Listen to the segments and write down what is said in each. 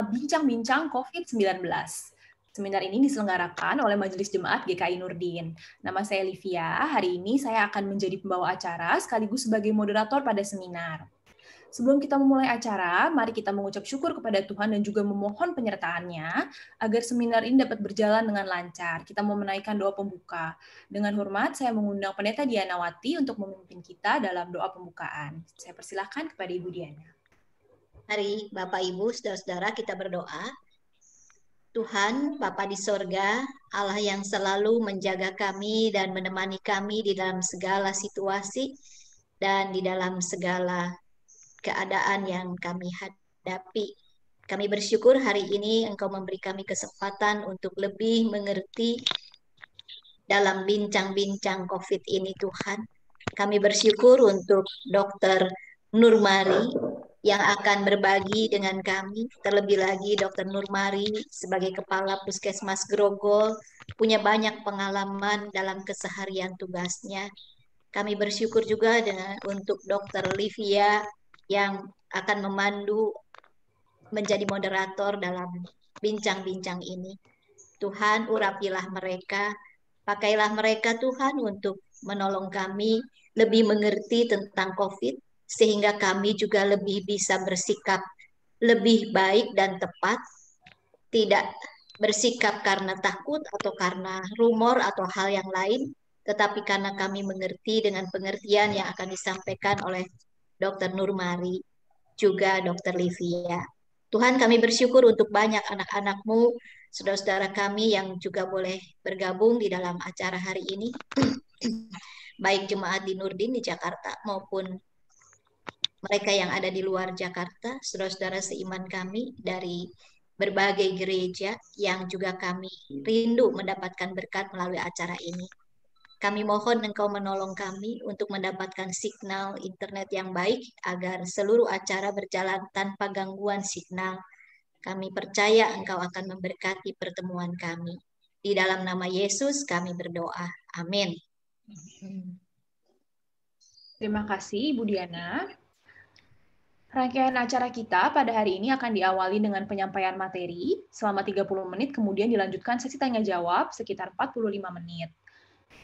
Bincang-bincang COVID-19. Seminar ini diselenggarakan oleh Majelis Jemaat GKI Nurdin. Nama saya Livia, hari ini saya akan menjadi pembawa acara sekaligus sebagai moderator pada seminar. Sebelum kita memulai acara, mari kita mengucap syukur kepada Tuhan dan juga memohon penyertaannya agar seminar ini dapat berjalan dengan lancar. Kita mau menaikkan doa pembuka. Dengan hormat, saya mengundang Pendeta Dianawati untuk memimpin kita dalam doa pembukaan. Saya persilahkan kepada Ibu Diana. Mari Bapak Ibu, saudara-saudara kita berdoa. Tuhan, Bapa di sorga, Allah yang selalu menjaga kami dan menemani kami di dalam segala situasi dan di dalam segala keadaan yang kami hadapi. Kami bersyukur hari ini Engkau memberi kami kesempatan untuk lebih mengerti dalam bincang-bincang COVID ini, Tuhan. Kami bersyukur untuk Dr. Nurmari yang akan berbagi dengan kami. Terlebih lagi Dr. Nurmari sebagai Kepala Puskesmas Grogol punya banyak pengalaman dalam keseharian tugasnya. Kami bersyukur juga untuk Dr. Livia yang akan memandu menjadi moderator dalam bincang-bincang ini. Tuhan, urapilah mereka, pakailah mereka Tuhan untuk menolong kami lebih mengerti tentang COVID, sehingga kami juga lebih bisa bersikap lebih baik dan tepat, tidak bersikap karena takut atau karena rumor atau hal yang lain, tetapi karena kami mengerti dengan pengertian yang akan disampaikan oleh Dr. Nurmari, juga Dr. Livia. Tuhan, kami bersyukur untuk banyak anak-anak-Mu, saudara-saudara kami yang juga boleh bergabung di dalam acara hari ini, baik jemaat di Nurdin di Jakarta maupun mereka yang ada di luar Jakarta, saudara-saudara seiman kami dari berbagai gereja yang juga kami rindu mendapatkan berkat melalui acara ini. Kami mohon Engkau menolong kami untuk mendapatkan signal internet yang baik agar seluruh acara berjalan tanpa gangguan signal. Kami percaya Engkau akan memberkati pertemuan kami. Di dalam nama Yesus kami berdoa. Amin. Terima kasih, Ibu Diana. Rangkaian acara kita pada hari ini akan diawali dengan penyampaian materi selama 30 menit, kemudian dilanjutkan sesi tanya-jawab sekitar 45 menit.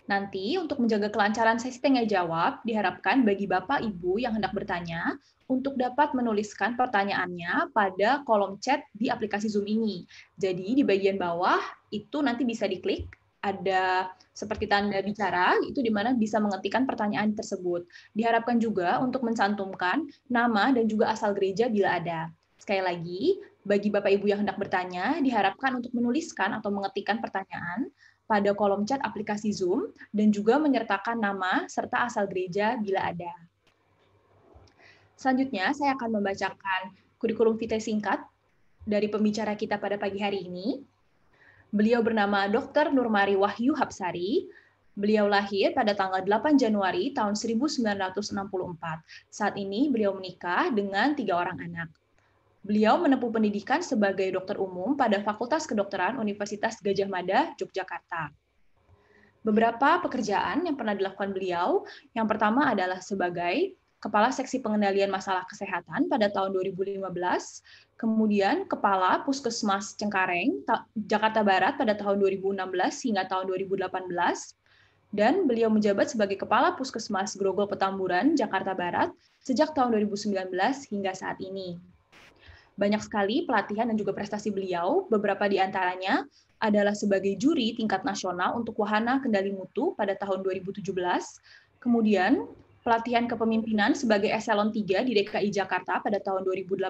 Nanti, untuk menjaga kelancaran sesi tanya-jawab, diharapkan bagi Bapak Ibu yang hendak bertanya, untuk dapat menuliskan pertanyaannya pada kolom chat di aplikasi Zoom ini. Jadi, di bagian bawah, itu nanti bisa diklik, ada seperti tanda bicara, itu di mana bisa mengetikkan pertanyaan tersebut. Diharapkan juga untuk mencantumkan nama dan juga asal gereja bila ada. Sekali lagi, bagi Bapak Ibu yang hendak bertanya, diharapkan untuk menuliskan atau mengetikkan pertanyaan pada kolom chat aplikasi Zoom dan juga menyertakan nama serta asal gereja bila ada. Selanjutnya, saya akan membacakan kurikulum vitae singkat dari pembicara kita pada pagi hari ini. Beliau bernama Dr. Nurmari Wahyu Hapsari. Beliau lahir pada tanggal 8 Januari tahun 1964. Saat ini beliau menikah dengan 3 orang anak. Beliau menempuh pendidikan sebagai dokter umum pada Fakultas Kedokteran Universitas Gadjah Mada, Yogyakarta. Beberapa pekerjaan yang pernah dilakukan beliau, yang pertama adalah sebagai Kepala Seksi Pengendalian Masalah Kesehatan pada tahun 2015, kemudian Kepala Puskesmas Cengkareng, Jakarta Barat pada tahun 2016 hingga tahun 2018, dan beliau menjabat sebagai Kepala Puskesmas Grogol Petamburan, Jakarta Barat, sejak tahun 2019 hingga saat ini. Banyak sekali pelatihan dan juga prestasi beliau, beberapa di antaranya adalah sebagai juri tingkat nasional untuk wahana kendali mutu pada tahun 2017, kemudian pelatihan kepemimpinan sebagai eselon 3 di DKI Jakarta pada tahun 2018,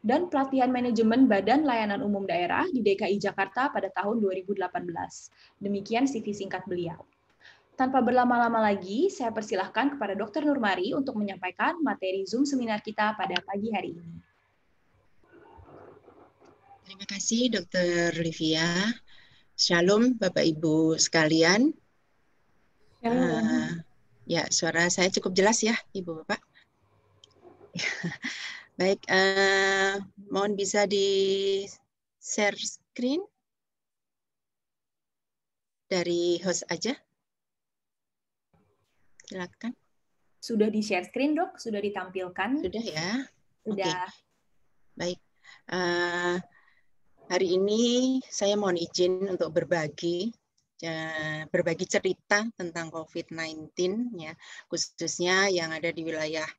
dan pelatihan manajemen Badan Layanan Umum Daerah di DKI Jakarta pada tahun 2018. Demikian CV singkat beliau. Tanpa berlama-lama lagi, saya persilahkan kepada Dr. Nurmari untuk menyampaikan materi Zoom seminar kita pada pagi hari ini. Terima kasih Dr. Livia. Shalom Bapak Ibu sekalian. Ya, suara saya cukup jelas ya Ibu Bapak. Baik, mohon bisa di share screen dari host aja. Silakan. Sudah di share screen, Dok? Sudah ditampilkan? Sudah ya? Sudah. Oke. Baik. Hari ini saya mohon izin untuk berbagi cerita tentang COVID-19 ya, khususnya yang ada di wilayah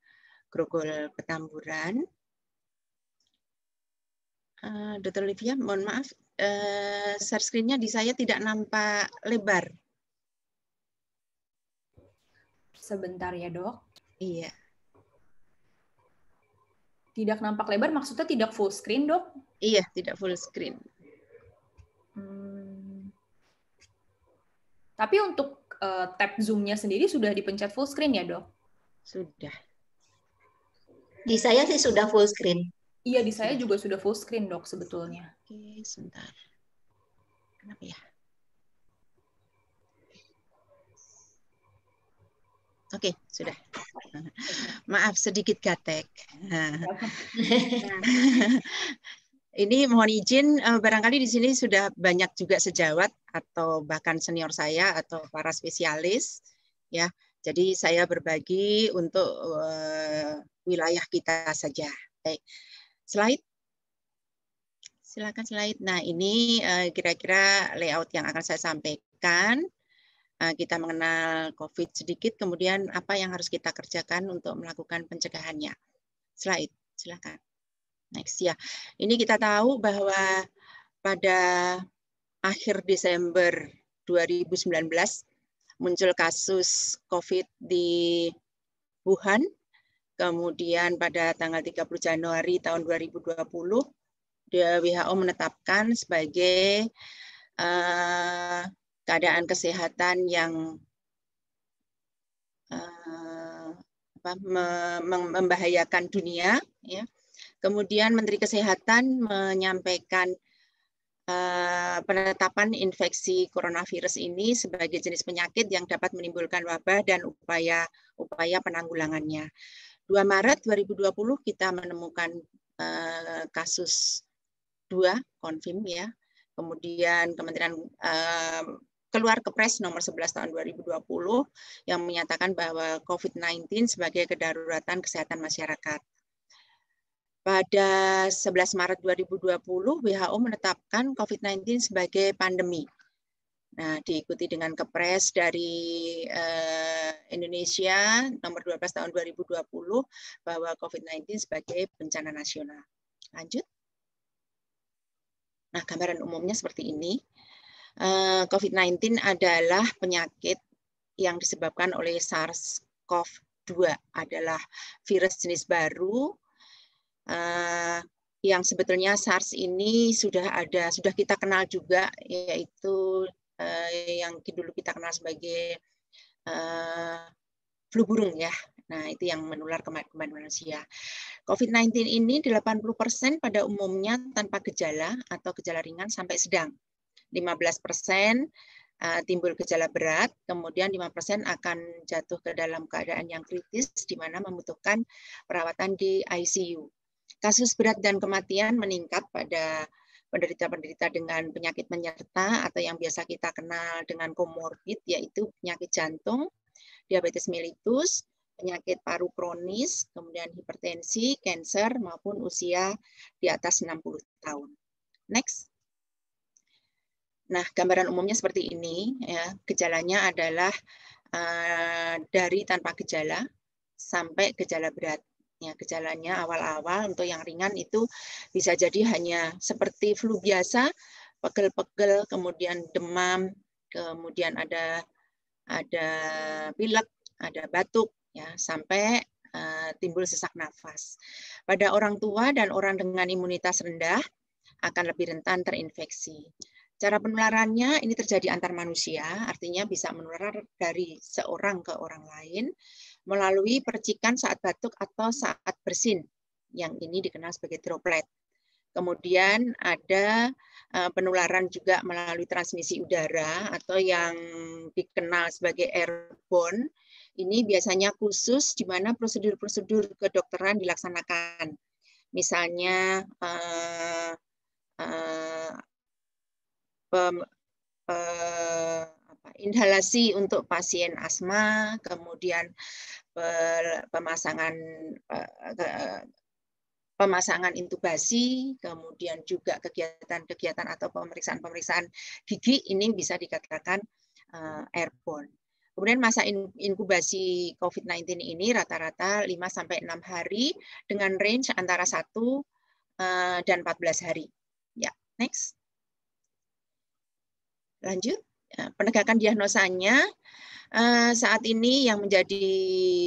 Grogol Petamburan. Dr. Olivia, mohon maaf, share screen-nya di saya tidak nampak lebar. Sebentar ya, Dok. Iya. Tidak nampak lebar maksudnya tidak full screen, Dok? Iya, tidak full screen. Tapi untuk tab Zoom-nya sendiri sudah dipencet full screen ya, Dok? Sudah. Di saya sih sudah full screen. Iya, di saya juga sudah full screen, Dok, sebetulnya. Oke, sebentar. Kenapa ya? Oke, sudah. Maaf, sedikit gatek. Ini mohon izin, barangkali di sini sudah banyak juga sejawat atau bahkan senior saya atau para spesialis, ya. Jadi saya berbagi untuk wilayah kita saja. Baik, slide. Silakan slide. Nah, ini kira-kira layout yang akan saya sampaikan. Kita mengenal COVID sedikit, kemudian apa yang harus kita kerjakan untuk melakukan pencegahannya. Slide, silakan. Next ya. Ini kita tahu bahwa pada akhir Desember 2019 muncul kasus COVID di Wuhan. Kemudian pada tanggal 30 Januari tahun 2020 WHO menetapkan sebagai keadaan kesehatan yang membahayakan dunia, ya. Kemudian Menteri Kesehatan menyampaikan penetapan infeksi coronavirus ini sebagai jenis penyakit yang dapat menimbulkan wabah dan upaya penanggulangannya. 2 Maret 2020 kita menemukan kasus 2 konfirm, ya. Kemudian Kementerian keluar Kepres nomor 11 tahun 2020 yang menyatakan bahwa COVID-19 sebagai kedaruratan kesehatan masyarakat. Pada 11 Maret 2020 WHO menetapkan COVID-19 sebagai pandemi. Nah, diikuti dengan Kepres dari Indonesia nomor 12 tahun 2020 bahwa COVID-19 sebagai bencana nasional. Lanjut. Nah, gambaran umumnya seperti ini. COVID-19 adalah penyakit yang disebabkan oleh SARS-CoV-2, adalah virus jenis baru yang sebetulnya SARS ini sudah kita kenal juga, yaitu yang dulu kita kenal sebagai flu burung, ya. Nah, itu yang menular ke manusia. COVID-19 ini 80% pada umumnya tanpa gejala atau gejala ringan sampai sedang. 15% timbul gejala berat, kemudian 5% akan jatuh ke dalam keadaan yang kritis di mana membutuhkan perawatan di ICU. Kasus berat dan kematian meningkat pada penderita-penderita dengan penyakit penyerta atau yang biasa kita kenal dengan komorbid, yaitu penyakit jantung, diabetes mellitus, penyakit paru kronis, kemudian hipertensi, kanker, maupun usia di atas 60 tahun. Next. Nah, gambaran umumnya seperti ini, ya. Gejalanya adalah dari tanpa gejala sampai gejala berat. Ya, gejalanya awal-awal untuk yang ringan itu bisa jadi hanya seperti flu biasa, pegel-pegel, kemudian demam, kemudian ada pilek, ada batuk, ya, sampai timbul sesak nafas. Pada orang tua dan orang dengan imunitas rendah akan lebih rentan terinfeksi. Cara penularannya ini terjadi antar manusia, artinya bisa menular dari seorang ke orang lain melalui percikan saat batuk atau saat bersin, yang ini dikenal sebagai droplet. Kemudian ada penularan juga melalui transmisi udara atau yang dikenal sebagai airborne. Ini biasanya khusus di mana prosedur-prosedur kedokteran dilaksanakan. Misalnya inhalasi untuk pasien asma, kemudian pemasangan pemasangan intubasi, kemudian juga kegiatan-kegiatan atau pemeriksaan-pemeriksaan gigi ini bisa dikatakan airborne. Kemudian masa inkubasi COVID-19 ini rata-rata 5-6 hari dengan range antara 1 dan 14 hari. Ya, next. Lanjut. Penegakan diagnosanya saat ini yang menjadi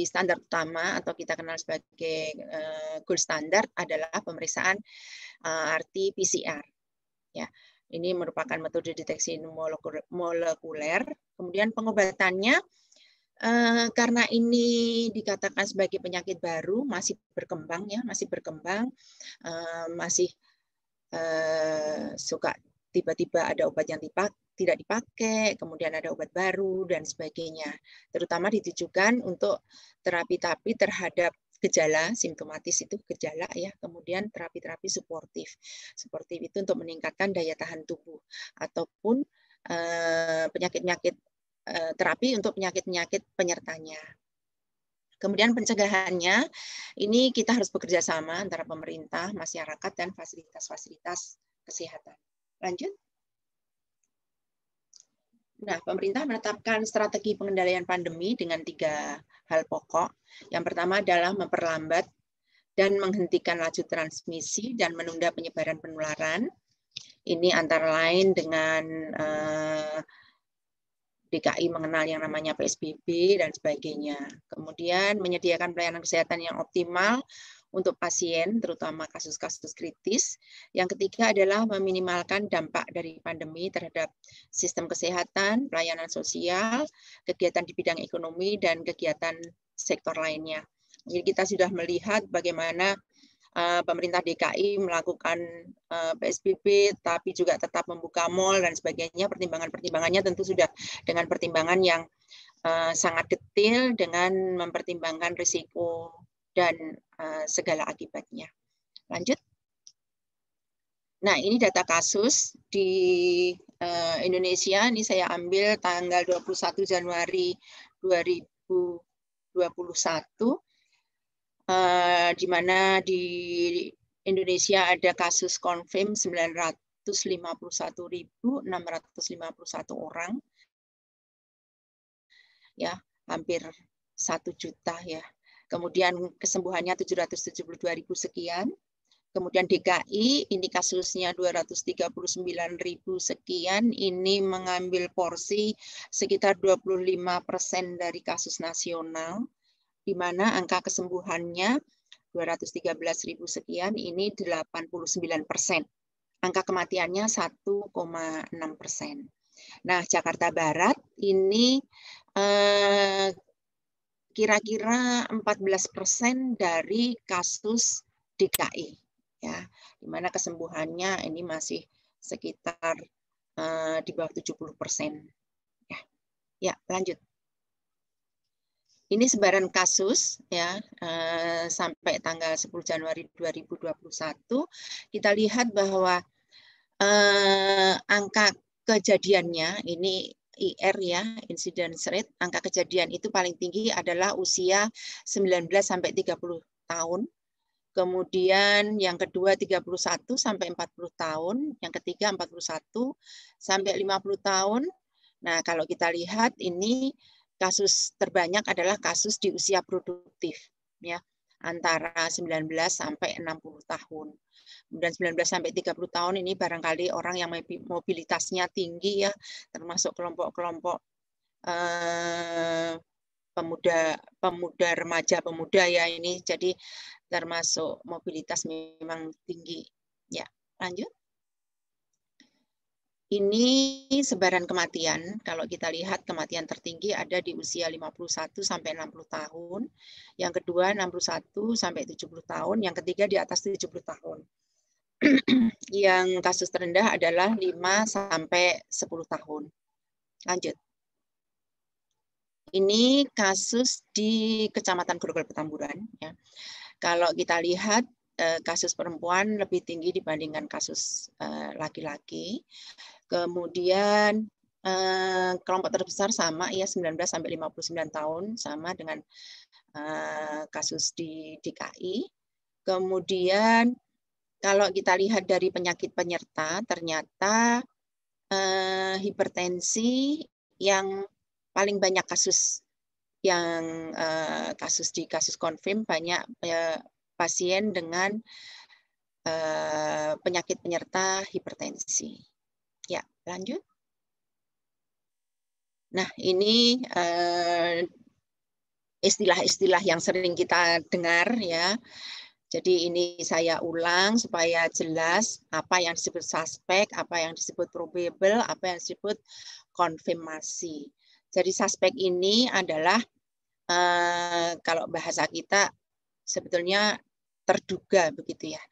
standar utama atau kita kenal sebagai gold standard adalah pemeriksaan RT-PCR. Ya, ini merupakan metode deteksi molekuler. Kemudian pengobatannya karena ini dikatakan sebagai penyakit baru, masih berkembang ya, masih berkembang, masih suka tiba-tiba ada obat yang tidak dipakai, kemudian ada obat baru, dan sebagainya. Terutama ditujukan untuk terapi-terapi terhadap gejala, simptomatis itu gejala ya, kemudian terapi-terapi suportif. Suportif itu untuk meningkatkan daya tahan tubuh, ataupun penyakit-penyakit terapi untuk penyakit-penyakit penyertanya. Kemudian pencegahannya, ini kita harus bekerja sama antara pemerintah, masyarakat, dan fasilitas-fasilitas kesehatan. Lanjut. Nah, pemerintah menetapkan strategi pengendalian pandemi dengan 3 hal pokok. Yang pertama adalah memperlambat dan menghentikan laju transmisi dan menunda penyebaran penularan. Ini antara lain dengan DKI mengenal yang namanya PSBB dan sebagainya. Kemudian menyediakan pelayanan kesehatan yang optimal untuk pasien, terutama kasus-kasus kritis. Yang ketiga adalah meminimalkan dampak dari pandemi terhadap sistem kesehatan, pelayanan sosial, kegiatan di bidang ekonomi, dan kegiatan sektor lainnya. Jadi kita sudah melihat bagaimana pemerintah DKI melakukan PSBB, tapi juga tetap membuka mal dan sebagainya. Pertimbangan-pertimbangannya tentu sudah dengan pertimbangan yang sangat detail dengan mempertimbangkan risiko dan segala akibatnya. Lanjut. Nah, ini data kasus di Indonesia. Ini saya ambil tanggal 21 Januari 2021. Di mana di Indonesia ada kasus confirm 951.651 orang. Ya, hampir 1 juta ya. Kemudian kesembuhannya 772.000 sekian. Kemudian DKI, ini kasusnya 239.000 sekian. Ini mengambil porsi sekitar 25% dari kasus nasional, di mana angka kesembuhannya 213.000 sekian, ini 89%. Angka kematiannya 1,6%. Nah, Jakarta Barat ini kira-kira 14% dari kasus DKI, ya, di mana kesembuhannya ini masih sekitar di bawah 70%. Ya, lanjut. Ini sebaran kasus ya sampai tanggal 10 Januari 2021. Kita lihat bahwa angka kejadiannya ini IR ya, incidence rate, angka kejadian itu paling tinggi adalah usia 19 sampai 30 tahun. Kemudian yang kedua 31 sampai 40 tahun, yang ketiga 41 sampai 50 tahun. Nah, kalau kita lihat ini kasus terbanyak adalah kasus di usia produktif ya, antara 19 sampai 60 tahun. Kemudian 19 sampai 30 tahun ini barangkali orang yang mobilitasnya tinggi ya, termasuk kelompok-kelompok pemuda, remaja, pemuda ya, ini jadi termasuk mobilitas memang tinggi. Ya, lanjut. Ini sebaran kematian. Kalau kita lihat kematian tertinggi ada di usia 51 sampai 60 tahun. Yang kedua 61 sampai 70 tahun, yang ketiga di atas 70 tahun. Yang kasus terendah adalah 5 sampai 10 tahun. Lanjut. Ini kasus di Kecamatan Grogol Petamburan ya. Kalau kita lihat kasus perempuan lebih tinggi dibandingkan kasus laki-laki. Kemudian kelompok terbesar sama ya 19 sampai 59 tahun sama dengan kasus di DKI. Kemudian kalau kita lihat dari penyakit penyerta, ternyata hipertensi yang paling banyak kasus yang kasus konfirm banyak pasien dengan penyakit penyerta hipertensi. Ya, lanjut. Nah, ini istilah-istilah yang sering kita dengar ya. Jadi ini saya ulang supaya jelas apa yang disebut suspek, apa yang disebut probable, apa yang disebut konfirmasi. Jadi suspek ini adalah kalau bahasa kita sebetulnya terduga begitu ya.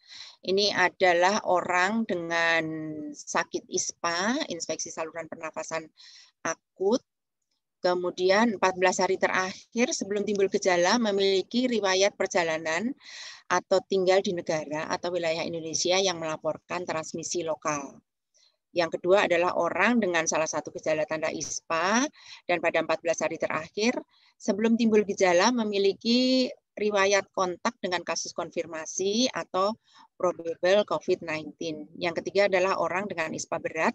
Ini adalah orang dengan sakit ISPA, infeksi saluran pernafasan akut, kemudian 14 hari terakhir sebelum timbul gejala memiliki riwayat perjalanan atau tinggal di negara atau wilayah Indonesia yang melaporkan transmisi lokal. Yang kedua adalah orang dengan salah satu gejala tanda ISPA dan pada 14 hari terakhir sebelum timbul gejala memiliki riwayat kontak dengan kasus konfirmasi atau probable COVID-19. Yang ketiga adalah orang dengan ISPA berat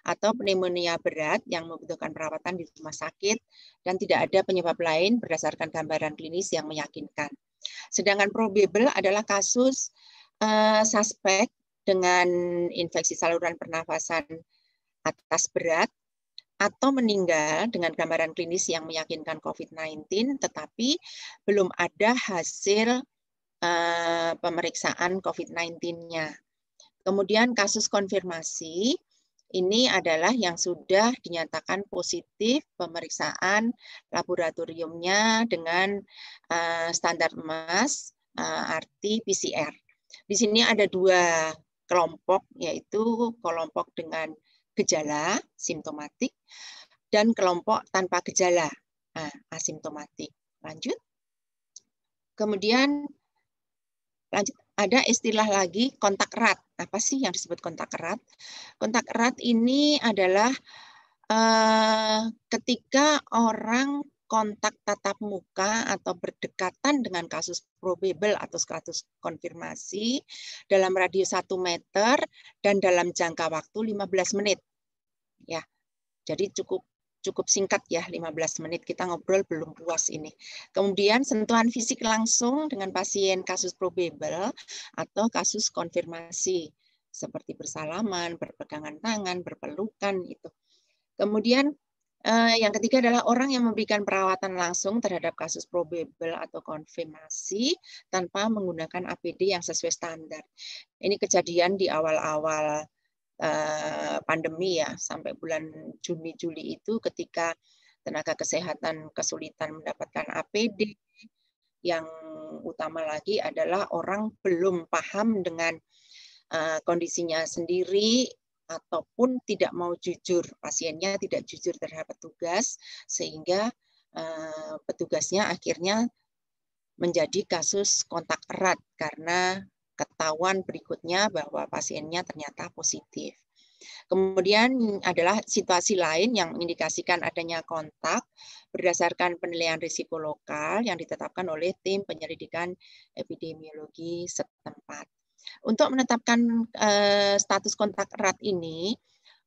atau pneumonia berat yang membutuhkan perawatan di rumah sakit dan tidak ada penyebab lain berdasarkan gambaran klinis yang meyakinkan. Sedangkan probable adalah kasus suspek dengan infeksi saluran pernafasan atas berat atau meninggal dengan gambaran klinis yang meyakinkan COVID-19, tetapi belum ada hasil pemeriksaan COVID-19-nya. Kemudian kasus konfirmasi, ini adalah yang sudah dinyatakan positif pemeriksaan laboratoriumnya dengan standar emas, RT-PCR. Di sini ada dua kelompok, yaitu kelompok dengan gejala simptomatik dan kelompok tanpa gejala asimptomatik. Lanjut. Kemudian lanjut, ada istilah lagi kontak erat. Apa sih yang disebut kontak erat? Kontak erat ini adalah ketika orang kontak tatap muka atau berdekatan dengan kasus probable atau kasus konfirmasi dalam radius 1 meter dan dalam jangka waktu 15 menit. Ya, jadi cukup singkat ya, 15 menit kita ngobrol belum puas ini. Kemudian sentuhan fisik langsung dengan pasien kasus probable atau kasus konfirmasi seperti bersalaman, berpegangan tangan, berpelukan itu. Kemudian yang ketiga adalah orang yang memberikan perawatan langsung terhadap kasus probable atau konfirmasi tanpa menggunakan APD yang sesuai standar. Ini kejadian di awal-awal pandemi ya, sampai bulan Juni-Juli itu ketika tenaga kesehatan kesulitan mendapatkan APD. Yang utama lagi adalah orang belum paham dengan kondisinya sendiri ataupun tidak mau jujur, pasiennya tidak jujur terhadap petugas, sehingga petugasnya akhirnya menjadi kasus kontak erat karena ketahuan berikutnya bahwa pasiennya ternyata positif. Kemudian adalah situasi lain yang mengindikasikan adanya kontak berdasarkan penilaian risiko lokal yang ditetapkan oleh tim penyelidikan epidemiologi setempat. Untuk menetapkan status kontak erat ini,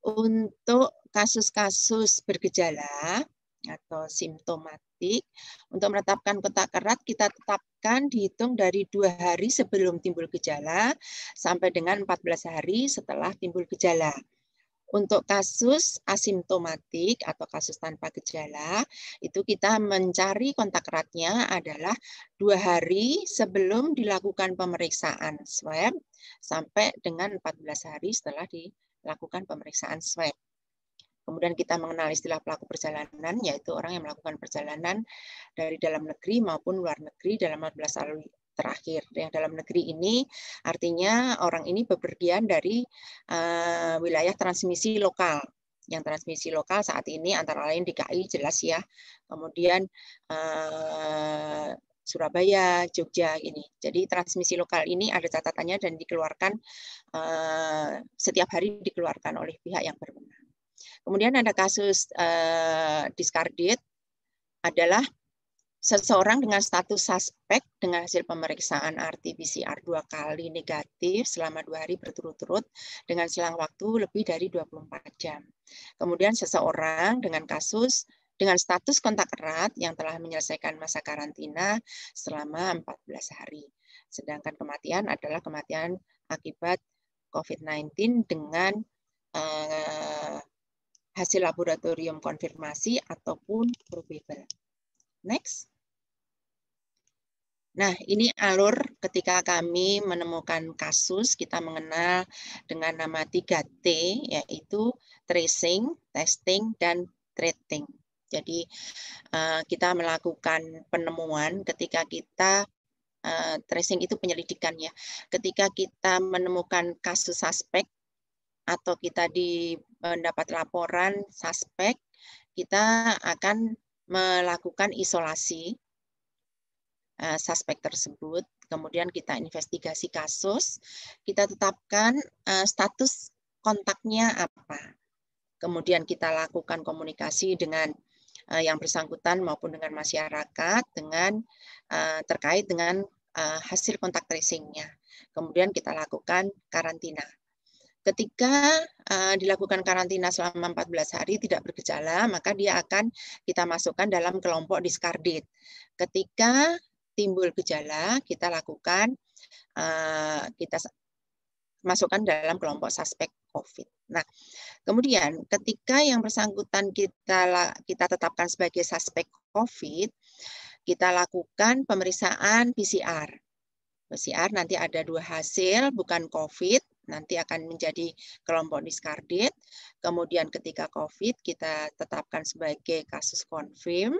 untuk kasus-kasus bergejala atau simptomatik, untuk menetapkan kontak erat kita tetapkan dihitung dari 2 hari sebelum timbul gejala sampai dengan 14 hari setelah timbul gejala. Untuk kasus asimptomatik atau kasus tanpa gejala, itu kita mencari kontak eratnya adalah 2 hari sebelum dilakukan pemeriksaan swab sampai dengan 14 hari setelah dilakukan pemeriksaan swab. Kemudian kita mengenal istilah pelaku perjalanan, yaitu orang yang melakukan perjalanan dari dalam negeri maupun luar negeri dalam 14 hari terakhir. Yang dalam negeri ini artinya orang ini bepergian dari wilayah transmisi lokal. Yang transmisi lokal saat ini antara lain DKI jelas ya, kemudian Surabaya, Jogja ini. Jadi transmisi lokal ini ada catatannya dan dikeluarkan setiap hari dikeluarkan oleh pihak yang berwenang. Kemudian ada kasus discarded adalah seseorang dengan status suspek dengan hasil pemeriksaan RT-PCR 2 kali negatif selama 2 hari berturut-turut dengan selang waktu lebih dari 24 jam. Kemudian seseorang dengan status kontak erat yang telah menyelesaikan masa karantina selama 14 hari. Sedangkan kematian adalah kematian akibat COVID-19 dengan hasil laboratorium konfirmasi ataupun probable. Next. Nah, ini alur ketika kami menemukan kasus, kita mengenal dengan nama 3T, yaitu tracing, testing, dan treating. Jadi, kita melakukan penemuan ketika kita, tracing itu penyelidikan ya, ketika kita menemukan kasus suspek, atau kita mendapat laporan suspek, kita akan melakukan isolasi suspek tersebut, kemudian kita investigasi kasus, kita tetapkan status kontaknya apa, kemudian kita lakukan komunikasi dengan yang bersangkutan maupun dengan masyarakat dengan terkait dengan hasil kontak tracing-nya, kemudian kita lakukan karantina. Ketika dilakukan karantina selama 14 hari tidak bergejala, maka dia akan kita masukkan dalam kelompok discarded. Ketika timbul gejala, kita lakukan, kita masukkan dalam kelompok suspek COVID. Nah, kemudian ketika yang bersangkutan kita tetapkan sebagai suspek COVID, kita lakukan pemeriksaan PCR. PCR nanti ada 2 hasil, bukan COVID, nanti akan menjadi kelompok discarded. Kemudian ketika COVID, kita tetapkan sebagai kasus confirm.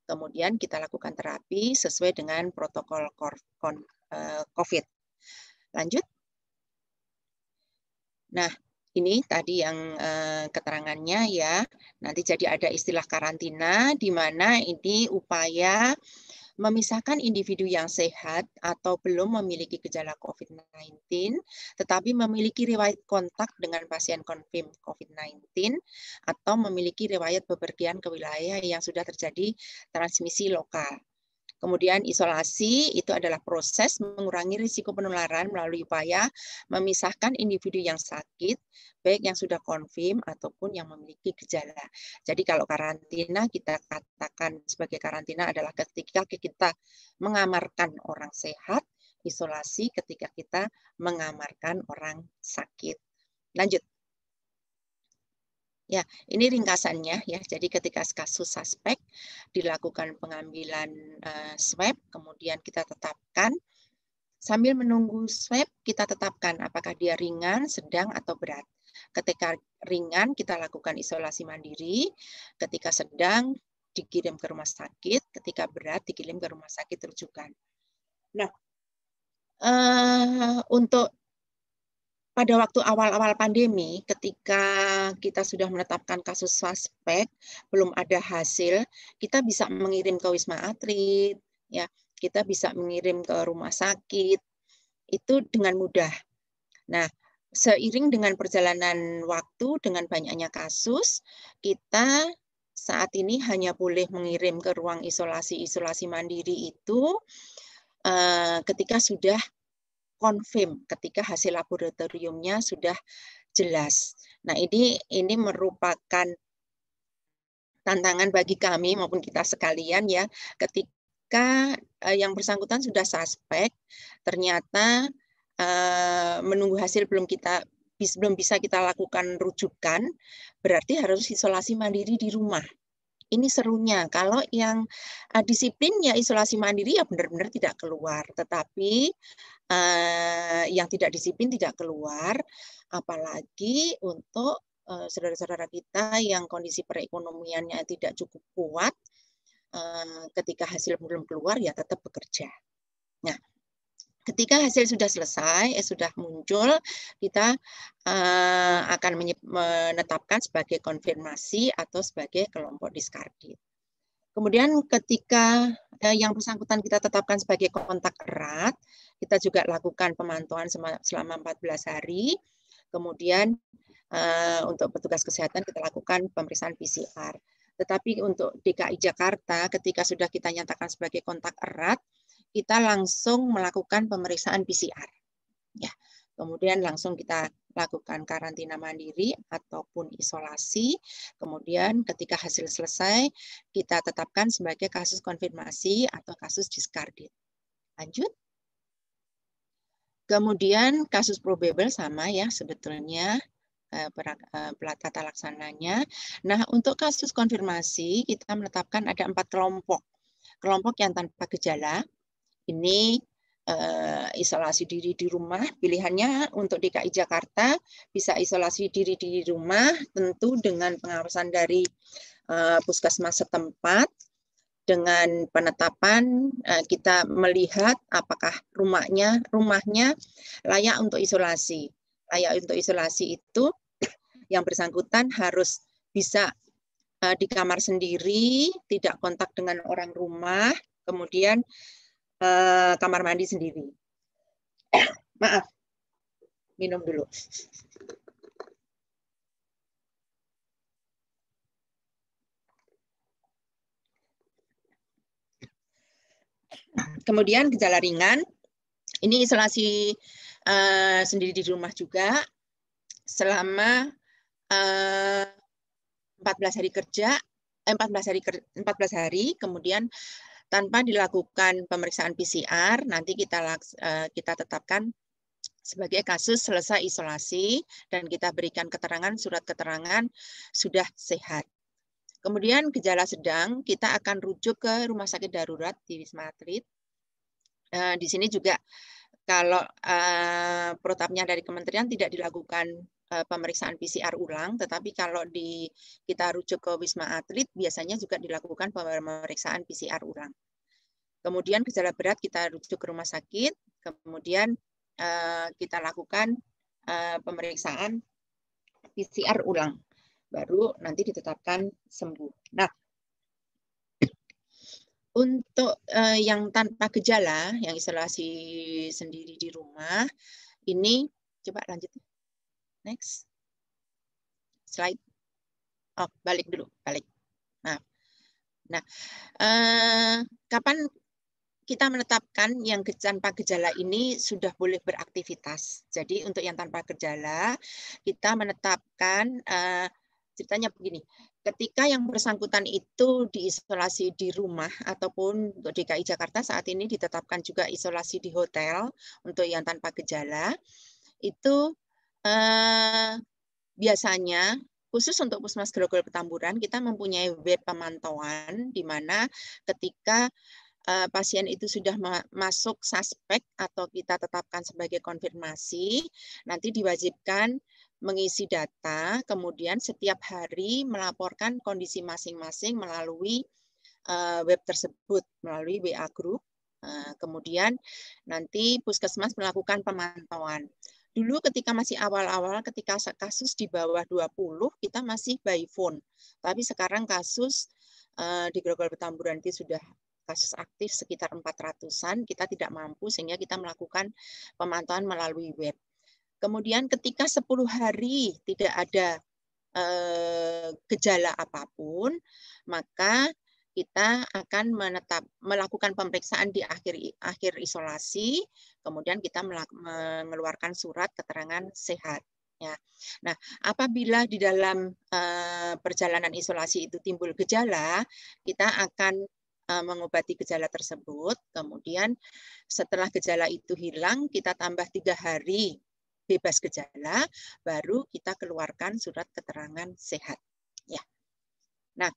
Kemudian kita lakukan terapi sesuai dengan protokol COVID. Lanjut. Nah, ini tadi yang keterangannya ya. Nanti jadi ada istilah karantina, di mana ini upaya memisahkan individu yang sehat atau belum memiliki gejala COVID-19, tetapi memiliki riwayat kontak dengan pasien konfirm COVID-19, atau memiliki riwayat bepergian ke wilayah yang sudah terjadi transmisi lokal. Kemudian isolasi itu adalah proses mengurangi risiko penularan melalui upaya memisahkan individu yang sakit, baik yang sudah konfirm ataupun yang memiliki gejala. Jadi kalau karantina kita katakan sebagai karantina adalah ketika kita mengamarkan orang sehat, isolasi ketika kita mengamarkan orang sakit. Lanjut. Ya, ini ringkasannya ya. Jadi ketika kasus suspek dilakukan pengambilan swab, kemudian kita tetapkan sambil menunggu swab kita tetapkan apakah dia ringan, sedang atau berat. Ketika ringan kita lakukan isolasi mandiri, ketika sedang dikirim ke rumah sakit, ketika berat dikirim ke rumah sakit rujukan. Nah, untuk pada waktu awal-awal pandemi, ketika kita sudah menetapkan kasus suspek, belum ada hasil, kita bisa mengirim ke Wisma Atlet, ya, kita bisa mengirim ke rumah sakit, itu dengan mudah. Nah, seiring dengan perjalanan waktu, dengan banyaknya kasus, kita saat ini hanya boleh mengirim ke ruang isolasi mandiri itu ketika sudah confirm, ketika hasil laboratoriumnya sudah jelas. Nah, ini merupakan tantangan bagi kami maupun kita sekalian ya, ketika yang bersangkutan sudah suspek, ternyata menunggu hasil belum bisa kita lakukan rujukan, berarti harus isolasi mandiri di rumah. Ini serunya, kalau yang disiplin ya isolasi mandiri ya benar-benar tidak keluar, tetapi yang tidak disiplin tidak keluar, apalagi untuk saudara-saudara kita yang kondisi perekonomiannya tidak cukup kuat, ketika hasil belum keluar ya tetap bekerja. Nah, ketika hasil sudah selesai, sudah muncul, kita akan menetapkan sebagai konfirmasi atau sebagai kelompok discarded. Kemudian ketika yang bersangkutan kita tetapkan sebagai kontak erat, kita juga lakukan pemantauan selama 14 hari. Kemudian untuk petugas kesehatan kita lakukan pemeriksaan PCR. Tetapi untuk DKI Jakarta, ketika sudah kita nyatakan sebagai kontak erat, kita langsung melakukan pemeriksaan PCR. Ya, kemudian langsung kita lakukan karantina mandiri ataupun isolasi. Kemudian ketika hasil selesai, kita tetapkan sebagai kasus konfirmasi atau kasus discarded. Lanjut. Kemudian kasus probable sama ya sebetulnya tata laksananya. Nah, untuk kasus konfirmasi kita menetapkan ada 4 kelompok. Kelompok yang tanpa gejala, ini isolasi diri di rumah. Pilihannya untuk DKI Jakarta bisa isolasi diri di rumah, tentu dengan pengawasan dari puskesmas setempat. Dengan penetapan kita melihat apakah rumahnya layak untuk isolasi. Layak untuk isolasi itu yang bersangkutan harus bisa di kamar sendiri, tidak kontak dengan orang rumah, kemudian kamar mandi sendiri. Maaf, minum dulu. Kemudian gejala ringan, ini isolasi sendiri di rumah juga selama 14 hari kerja, 14 hari, kemudian tanpa dilakukan pemeriksaan PCR, nanti kita tetapkan sebagai kasus selesai isolasi dan kita berikan keterangan, surat keterangan sudah sehat. Kemudian gejala sedang, kita akan rujuk ke rumah sakit darurat di Wisma Atlet. Di sini juga kalau protapnya dari kementerian tidak dilakukan pemeriksaan PCR ulang, tetapi kalau kita rujuk ke Wisma Atlet, biasanya juga dilakukan pemeriksaan PCR ulang. Kemudian gejala berat kita rujuk ke rumah sakit, kemudian kita lakukan pemeriksaan PCR ulang. Baru nanti ditetapkan sembuh. Nah, untuk yang tanpa gejala, yang isolasi sendiri di rumah, ini coba lanjut. Next. Slide. Oh, balik dulu, balik. Nah, kapan kita menetapkan yang tanpa gejala ini sudah boleh beraktivitas. Jadi untuk yang tanpa gejala, kita menetapkan ceritanya begini, ketika yang bersangkutan itu diisolasi di rumah ataupun untuk DKI Jakarta saat ini ditetapkan juga isolasi di hotel untuk yang tanpa gejala, itu biasanya khusus untuk Puskesmas Grogol Petamburan kita mempunyai web pemantauan di mana ketika pasien itu sudah masuk suspek atau kita tetapkan sebagai konfirmasi, nanti diwajibkan mengisi data, kemudian setiap hari melaporkan kondisi masing-masing melalui web tersebut, melalui WA Group. Kemudian nanti Puskesmas melakukan pemantauan. Dulu ketika masih awal-awal, ketika kasus di bawah 20, kita masih by phone. Tapi sekarang kasus di Grogol Petamburan itu sudah kasus aktif sekitar 400-an, kita tidak mampu sehingga kita melakukan pemantauan melalui web. Kemudian ketika 10 hari tidak ada gejala apapun, maka kita akan melakukan pemeriksaan di akhir isolasi, kemudian kita mengeluarkan surat keterangan sehat. Ya. Nah, apabila di dalam perjalanan isolasi itu timbul gejala, kita akan mengobati gejala tersebut. Kemudian setelah gejala itu hilang, kita tambah 3 hari bebas gejala, baru kita keluarkan surat keterangan sehat. Ya. Nah,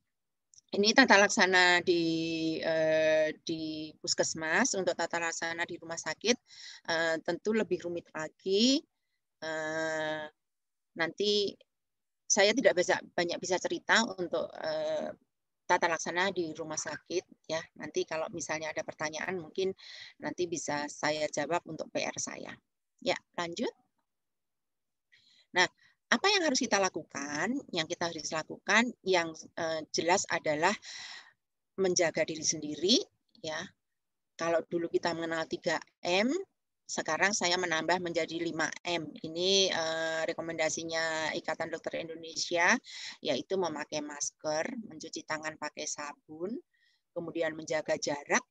ini tata laksana di Puskesmas. Untuk tata laksana di rumah sakit tentu lebih rumit lagi. Nanti saya tidak banyak bisa cerita untuk tata laksana di rumah sakit. Ya, nanti kalau misalnya ada pertanyaan mungkin nanti bisa saya jawab untuk PR saya. Ya, lanjut. Nah, apa yang harus kita lakukan? Yang kita harus lakukan yang jelas adalah menjaga diri sendiri. Ya, kalau dulu kita mengenal 3M, sekarang saya menambah menjadi 5M. Ini rekomendasinya Ikatan Dokter Indonesia, yaitu memakai masker, mencuci tangan pakai sabun, kemudian menjaga jarak,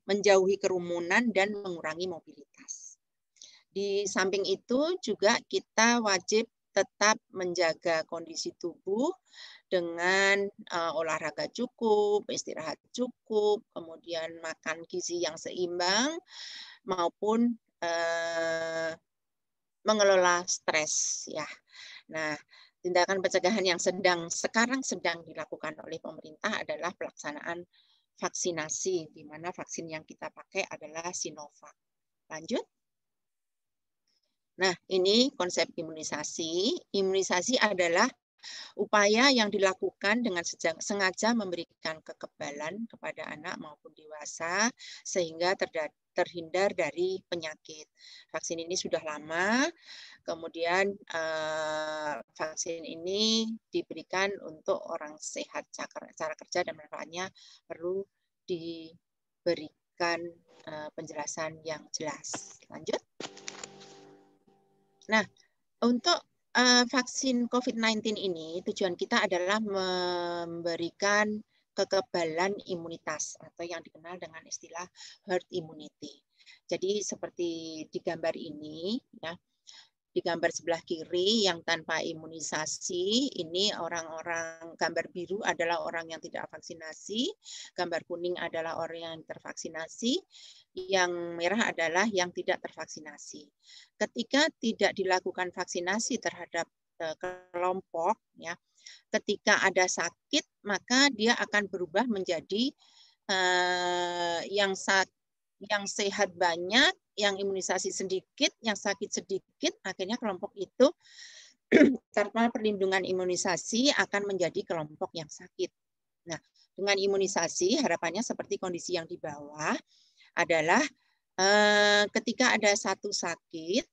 menjauhi kerumunan, dan mengurangi mobilitas. Di samping itu juga kita wajib tetap menjaga kondisi tubuh dengan olahraga cukup, istirahat cukup, kemudian makan gizi yang seimbang, maupun mengelola stres ya. Nah, tindakan pencegahan yang sekarang sedang dilakukan oleh pemerintah adalah pelaksanaan vaksinasi, di mana vaksin yang kita pakai adalah Sinovac. Lanjut. Nah, ini konsep imunisasi. Imunisasi adalah upaya yang dilakukan dengan sengaja memberikan kekebalan kepada anak maupun dewasa sehingga terhindar dari penyakit. Vaksin ini sudah lama, kemudian vaksin ini diberikan untuk orang sehat. Cara kerja dan manfaatnya perlu diberikan penjelasan yang jelas. Lanjut. Nah, untuk vaksin COVID-19 ini tujuan kita adalah memberikan kekebalan imunitas atau yang dikenal dengan istilah herd immunity. Jadi seperti di gambar ini, ya, di gambar sebelah kiri yang tanpa imunisasi, ini orang-orang, gambar biru adalah orang yang tidak vaksinasi, gambar kuning adalah orang yang tervaksinasi, yang merah adalah yang tidak tervaksinasi. Ketika tidak dilakukan vaksinasi terhadap kelompok, ya, ketika ada sakit, maka dia akan berubah menjadi yang sehat banyak, yang imunisasi sedikit, yang sakit sedikit, akhirnya kelompok itu tanpa perlindungan imunisasi akan menjadi kelompok yang sakit. Nah, dengan imunisasi harapannya seperti kondisi yang di bawah adalah ketika ada satu sakit,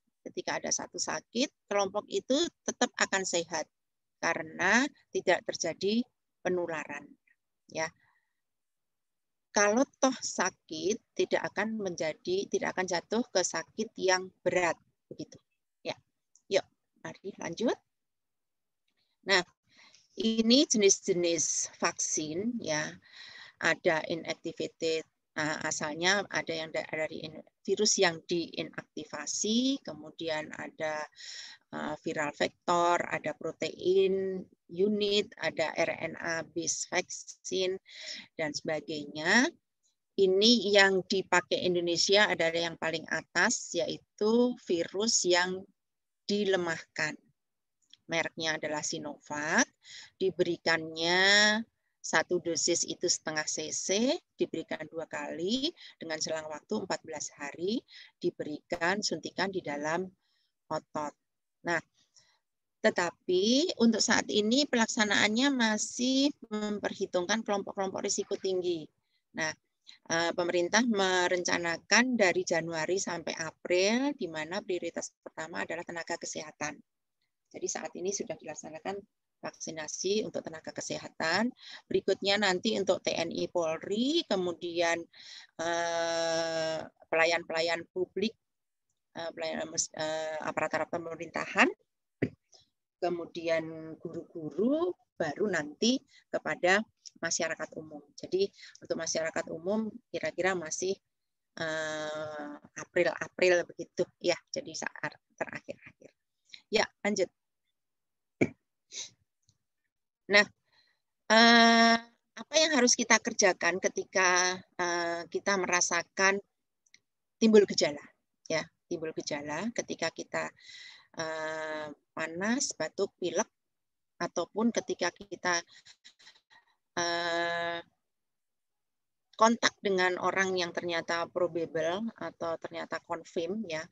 kelompok itu tetap akan sehat karena tidak terjadi penularan. Ya. Kalau toh sakit tidak akan jatuh ke sakit yang berat begitu. Ya. Yuk, mari lanjut. Nah, ini jenis-jenis vaksin ya. Ada inactivated, asalnya ada yang dari virus yang diinaktivasi, kemudian ada viral vektor, ada protein unit, ada RNA based vaksin dan sebagainya. Ini yang dipakai Indonesia adalah yang paling atas, yaitu virus yang dilemahkan. Mereknya adalah Sinovac, diberikannya satu dosis itu setengah cc, diberikan 2 kali dengan selang waktu 14 hari, diberikan suntikan di dalam otot. Nah, tetapi untuk saat ini pelaksanaannya masih memperhitungkan kelompok-kelompok risiko tinggi. Nah, pemerintah merencanakan dari Januari sampai April, di mana prioritas pertama adalah tenaga kesehatan. Jadi saat ini sudah dilaksanakan vaksinasi untuk tenaga kesehatan. Berikutnya nanti untuk TNI Polri, kemudian pelayan-pelayan publik, aparatur pemerintahan, kemudian guru-guru, baru nanti kepada masyarakat umum. Jadi untuk masyarakat umum kira-kira masih April begitu ya, jadi saat terakhir-akhir. Ya, lanjut. Nah, apa yang harus kita kerjakan ketika kita merasakan timbul gejala? Ya, timbul gejala ketika kita panas, batuk, pilek, ataupun ketika kita kontak dengan orang yang ternyata probable atau ternyata confirm ya.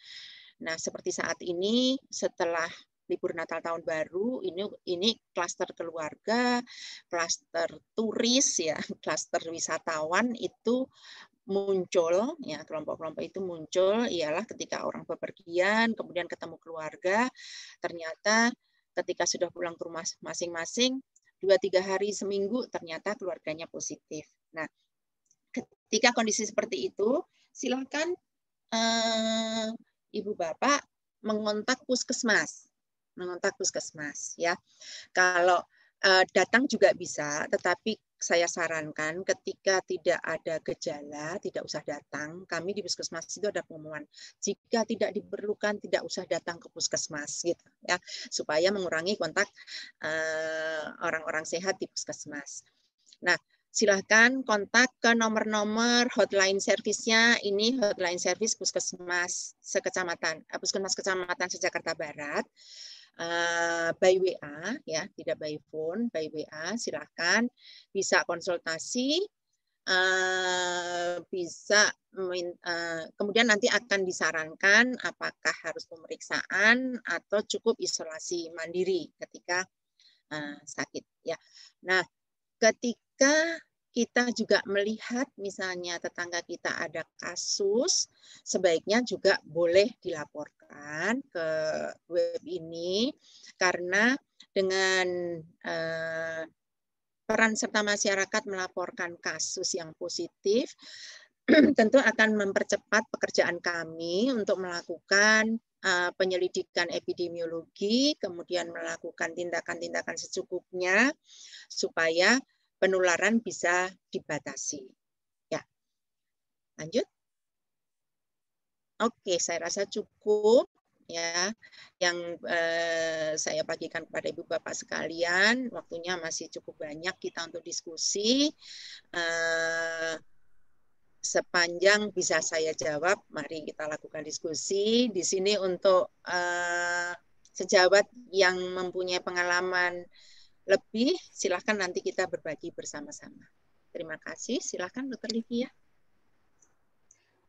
Nah, seperti saat ini setelah libur Natal Tahun Baru, ini klaster keluarga, klaster turis ya, klaster wisatawan itu muncul ya, kelompok-kelompok itu muncul ialah ketika orang bepergian, kemudian ketemu keluarga, ternyata ketika sudah pulang ke rumah masing-masing 2-3 hari seminggu ternyata keluarganya positif. Nah, ketika kondisi seperti itu, silakan Ibu Bapak mengontak puskesmas. Ya. Kalau datang juga bisa, tetapi saya sarankan ketika tidak ada gejala, tidak usah datang. Kami di puskesmas itu ada pengumuman, jika tidak diperlukan, tidak usah datang ke puskesmas, gitu ya, supaya mengurangi kontak orang-orang sehat di puskesmas. Nah, silahkan kontak ke nomor-nomor hotline service-nya. Ini hotline service puskesmas sekecamatan, puskesmas kecamatan Jakarta Barat. By WA ya, tidak by phone, by WA. Silahkan bisa konsultasi, bisa kemudian nanti akan disarankan apakah harus pemeriksaan atau cukup isolasi mandiri ketika sakit ya. Nah, ketika kita juga melihat misalnya tetangga kita ada kasus, sebaiknya juga boleh dilaporkan ke web ini, karena dengan peran serta masyarakat melaporkan kasus yang positif, tentu akan mempercepat pekerjaan kami untuk melakukan penyelidikan epidemiologi, kemudian melakukan tindakan-tindakan secukupnya supaya penularan bisa dibatasi. Ya, lanjut. Oke, saya rasa cukup ya yang saya bagikan kepada Ibu Bapak sekalian. Waktunya masih cukup banyak kita untuk diskusi. Sepanjang bisa saya jawab, mari kita lakukan diskusi. Di sini untuk sejawat yang mempunyai pengalaman lebih, silahkan nanti kita berbagi bersama-sama. Terima kasih. Silahkan Dr. Livia.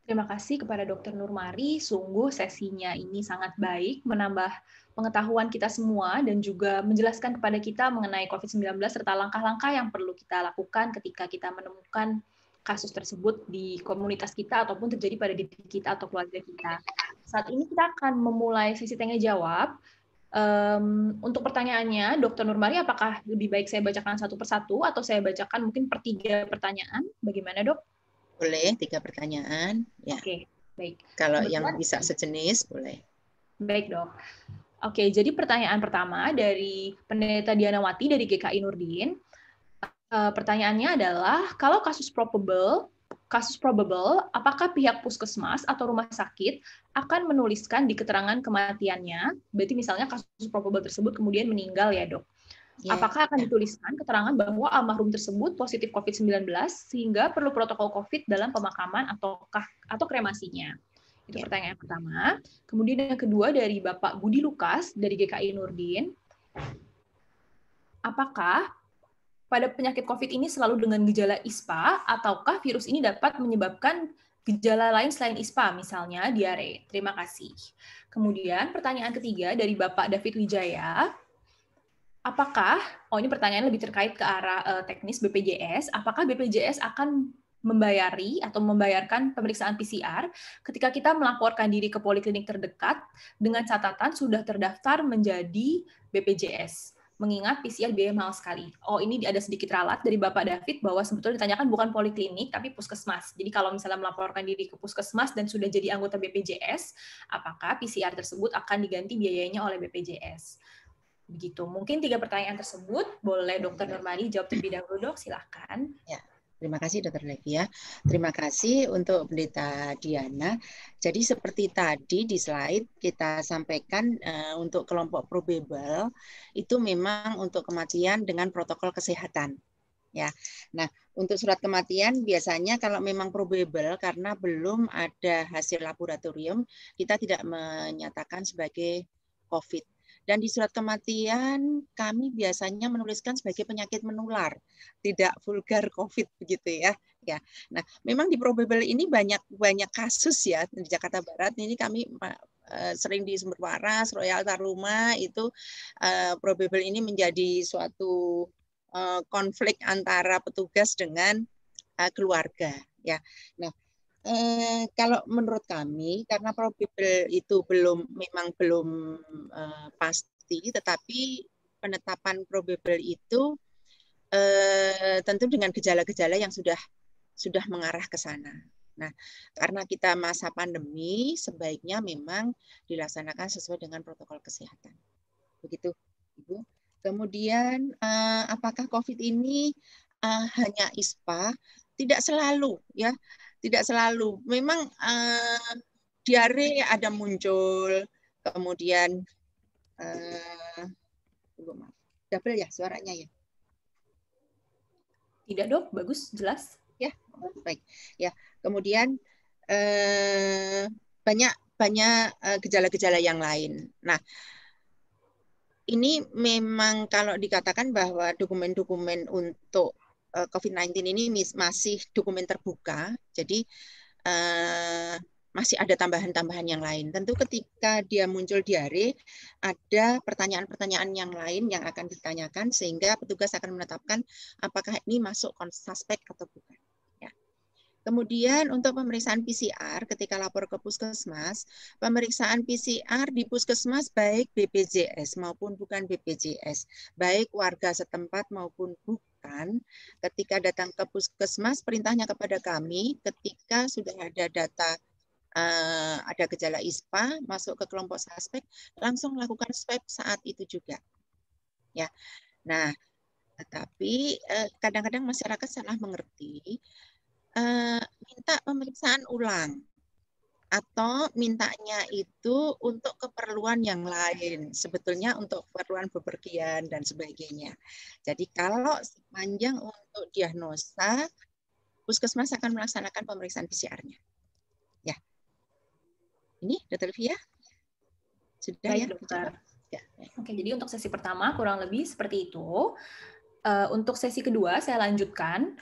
Terima kasih kepada Dr. Nurmari. Sungguh sesinya ini sangat baik, menambah pengetahuan kita semua dan juga menjelaskan kepada kita mengenai COVID-19 serta langkah-langkah yang perlu kita lakukan ketika kita menemukan kasus tersebut di komunitas kita ataupun terjadi pada diri kita atau keluarga kita. Saat ini kita akan memulai sesi tanya jawab. Untuk pertanyaannya, Dr. Nurmari, apakah lebih baik saya bacakan satu persatu atau saya bacakan mungkin per 3 pertanyaan? Bagaimana, Dok? Boleh, 3 pertanyaan. Ya. Oke, baik. Kalau yang bisa sejenis, boleh. Baik, Dok. Oke, jadi pertanyaan pertama dari Pendeta Dianawati dari GKI Nurdin. Pertanyaannya adalah, kalau kasus probable, apakah pihak puskesmas atau rumah sakit akan menuliskan di keterangan kematiannya, berarti misalnya kasus probable tersebut kemudian meninggal ya, Dok. Yeah. Apakah akan dituliskan keterangan bahwa almarhum tersebut positif COVID-19 sehingga perlu protokol COVID dalam pemakaman atau kremasinya? Itu pertanyaan pertama. Kemudian yang kedua dari Bapak Budi Lukas dari GKI Nurdin. Apakah pada penyakit COVID ini selalu dengan gejala ISPA, ataukah virus ini dapat menyebabkan gejala lain selain ISPA, misalnya diare? Terima kasih. Kemudian pertanyaan ketiga dari Bapak David Wijaya. Apakah, ini pertanyaan lebih terkait ke arah teknis BPJS, apakah BPJS akan membayari atau membayarkan pemeriksaan PCR ketika kita melaporkan diri ke poliklinik terdekat dengan catatan sudah terdaftar menjadi BPJS? Mengingat PCR biaya mahal sekali. Ini ada sedikit ralat dari Bapak David bahwa sebetulnya ditanyakan bukan poliklinik, tapi puskesmas. Jadi kalau misalnya melaporkan diri ke puskesmas dan sudah jadi anggota BPJS, apakah PCR tersebut akan diganti biayanya oleh BPJS? Begitu. Mungkin 3 pertanyaan tersebut, boleh Dr. Nurmari jawab terlebih dahulu, Dok. Silakan. Ya. Terima kasih Dr. Livia. Terima kasih untuk Pendeta Diana. Jadi seperti tadi di slide kita sampaikan untuk kelompok probable itu memang untuk kematian dengan protokol kesehatan. Ya. Nah, untuk surat kematian biasanya kalau memang probable karena belum ada hasil laboratorium, kita tidak menyatakan sebagai COVID. Dan di surat kematian kami biasanya menuliskan sebagai penyakit menular, tidak vulgar COVID begitu ya. Ya. Nah, memang di probable ini banyak kasus ya di Jakarta Barat. Ini kami sering di Sumber Waras, Royal Taruma itu probable ini menjadi suatu konflik antara petugas dengan keluarga ya. Nah, kalau menurut kami karena probable itu memang belum pasti, tetapi penetapan probable itu tentu dengan gejala-gejala yang sudah mengarah ke sana. Nah, karena kita masa pandemi, sebaiknya memang dilaksanakan sesuai dengan protokol kesehatan. Begitu, Ibu. Kemudian, apakah COVID ini hanya ISPA? Tidak selalu, ya. Tidak selalu. Memang diare ada muncul, kemudian double ya suaranya ya. Tidak, Dok, bagus, jelas. Ya, baik. Ya, kemudian banyak gejala-gejala yang lain. Nah, ini memang kalau dikatakan bahwa dokumen-dokumen untuk COVID-19 ini masih dokumen terbuka, jadi masih ada tambahan-tambahan yang lain. Tentu ketika dia muncul diare, ada pertanyaan-pertanyaan yang lain yang akan ditanyakan sehingga petugas akan menetapkan apakah ini masuk suspek atau bukan. Ya. Kemudian untuk pemeriksaan PCR ketika lapor ke puskesmas, pemeriksaan PCR di puskesmas baik BPJS maupun bukan BPJS, baik warga setempat maupun bukan, ketika datang ke puskesmas perintahnya kepada kami ketika sudah ada data ada gejala ISPA masuk ke kelompok suspek, langsung lakukan swab saat itu juga. Ya. Nah, tetapi kadang-kadang masyarakat salah mengerti, minta pemeriksaan ulang atau mintanya itu untuk keperluan yang lain, sebetulnya untuk keperluan bepergian dan sebagainya. Jadi kalau sepanjang untuk diagnosa, puskesmas akan melaksanakan pemeriksaan PCR-nya. Ya. Ini, Dr. Livia? Sudah. Baik, ya, Dokter. Ya. Oke, jadi untuk sesi pertama kurang lebih seperti itu. Untuk sesi kedua saya lanjutkan.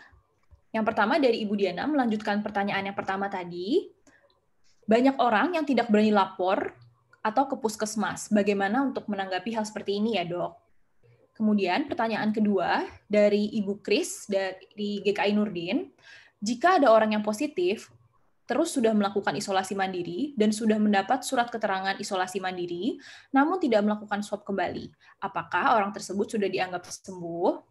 Yang pertama dari Ibu Diana melanjutkan pertanyaan yang pertama tadi. Banyak orang yang tidak berani lapor atau ke puskesmas. Bagaimana untuk menanggapi hal seperti ini ya, Dok? Kemudian pertanyaan kedua dari Ibu Kris dari GKI Nurdin. Jika ada orang yang positif, terus sudah melakukan isolasi mandiri dan sudah mendapat surat keterangan isolasi mandiri, namun tidak melakukan swab kembali. Apakah orang tersebut sudah dianggap sembuh?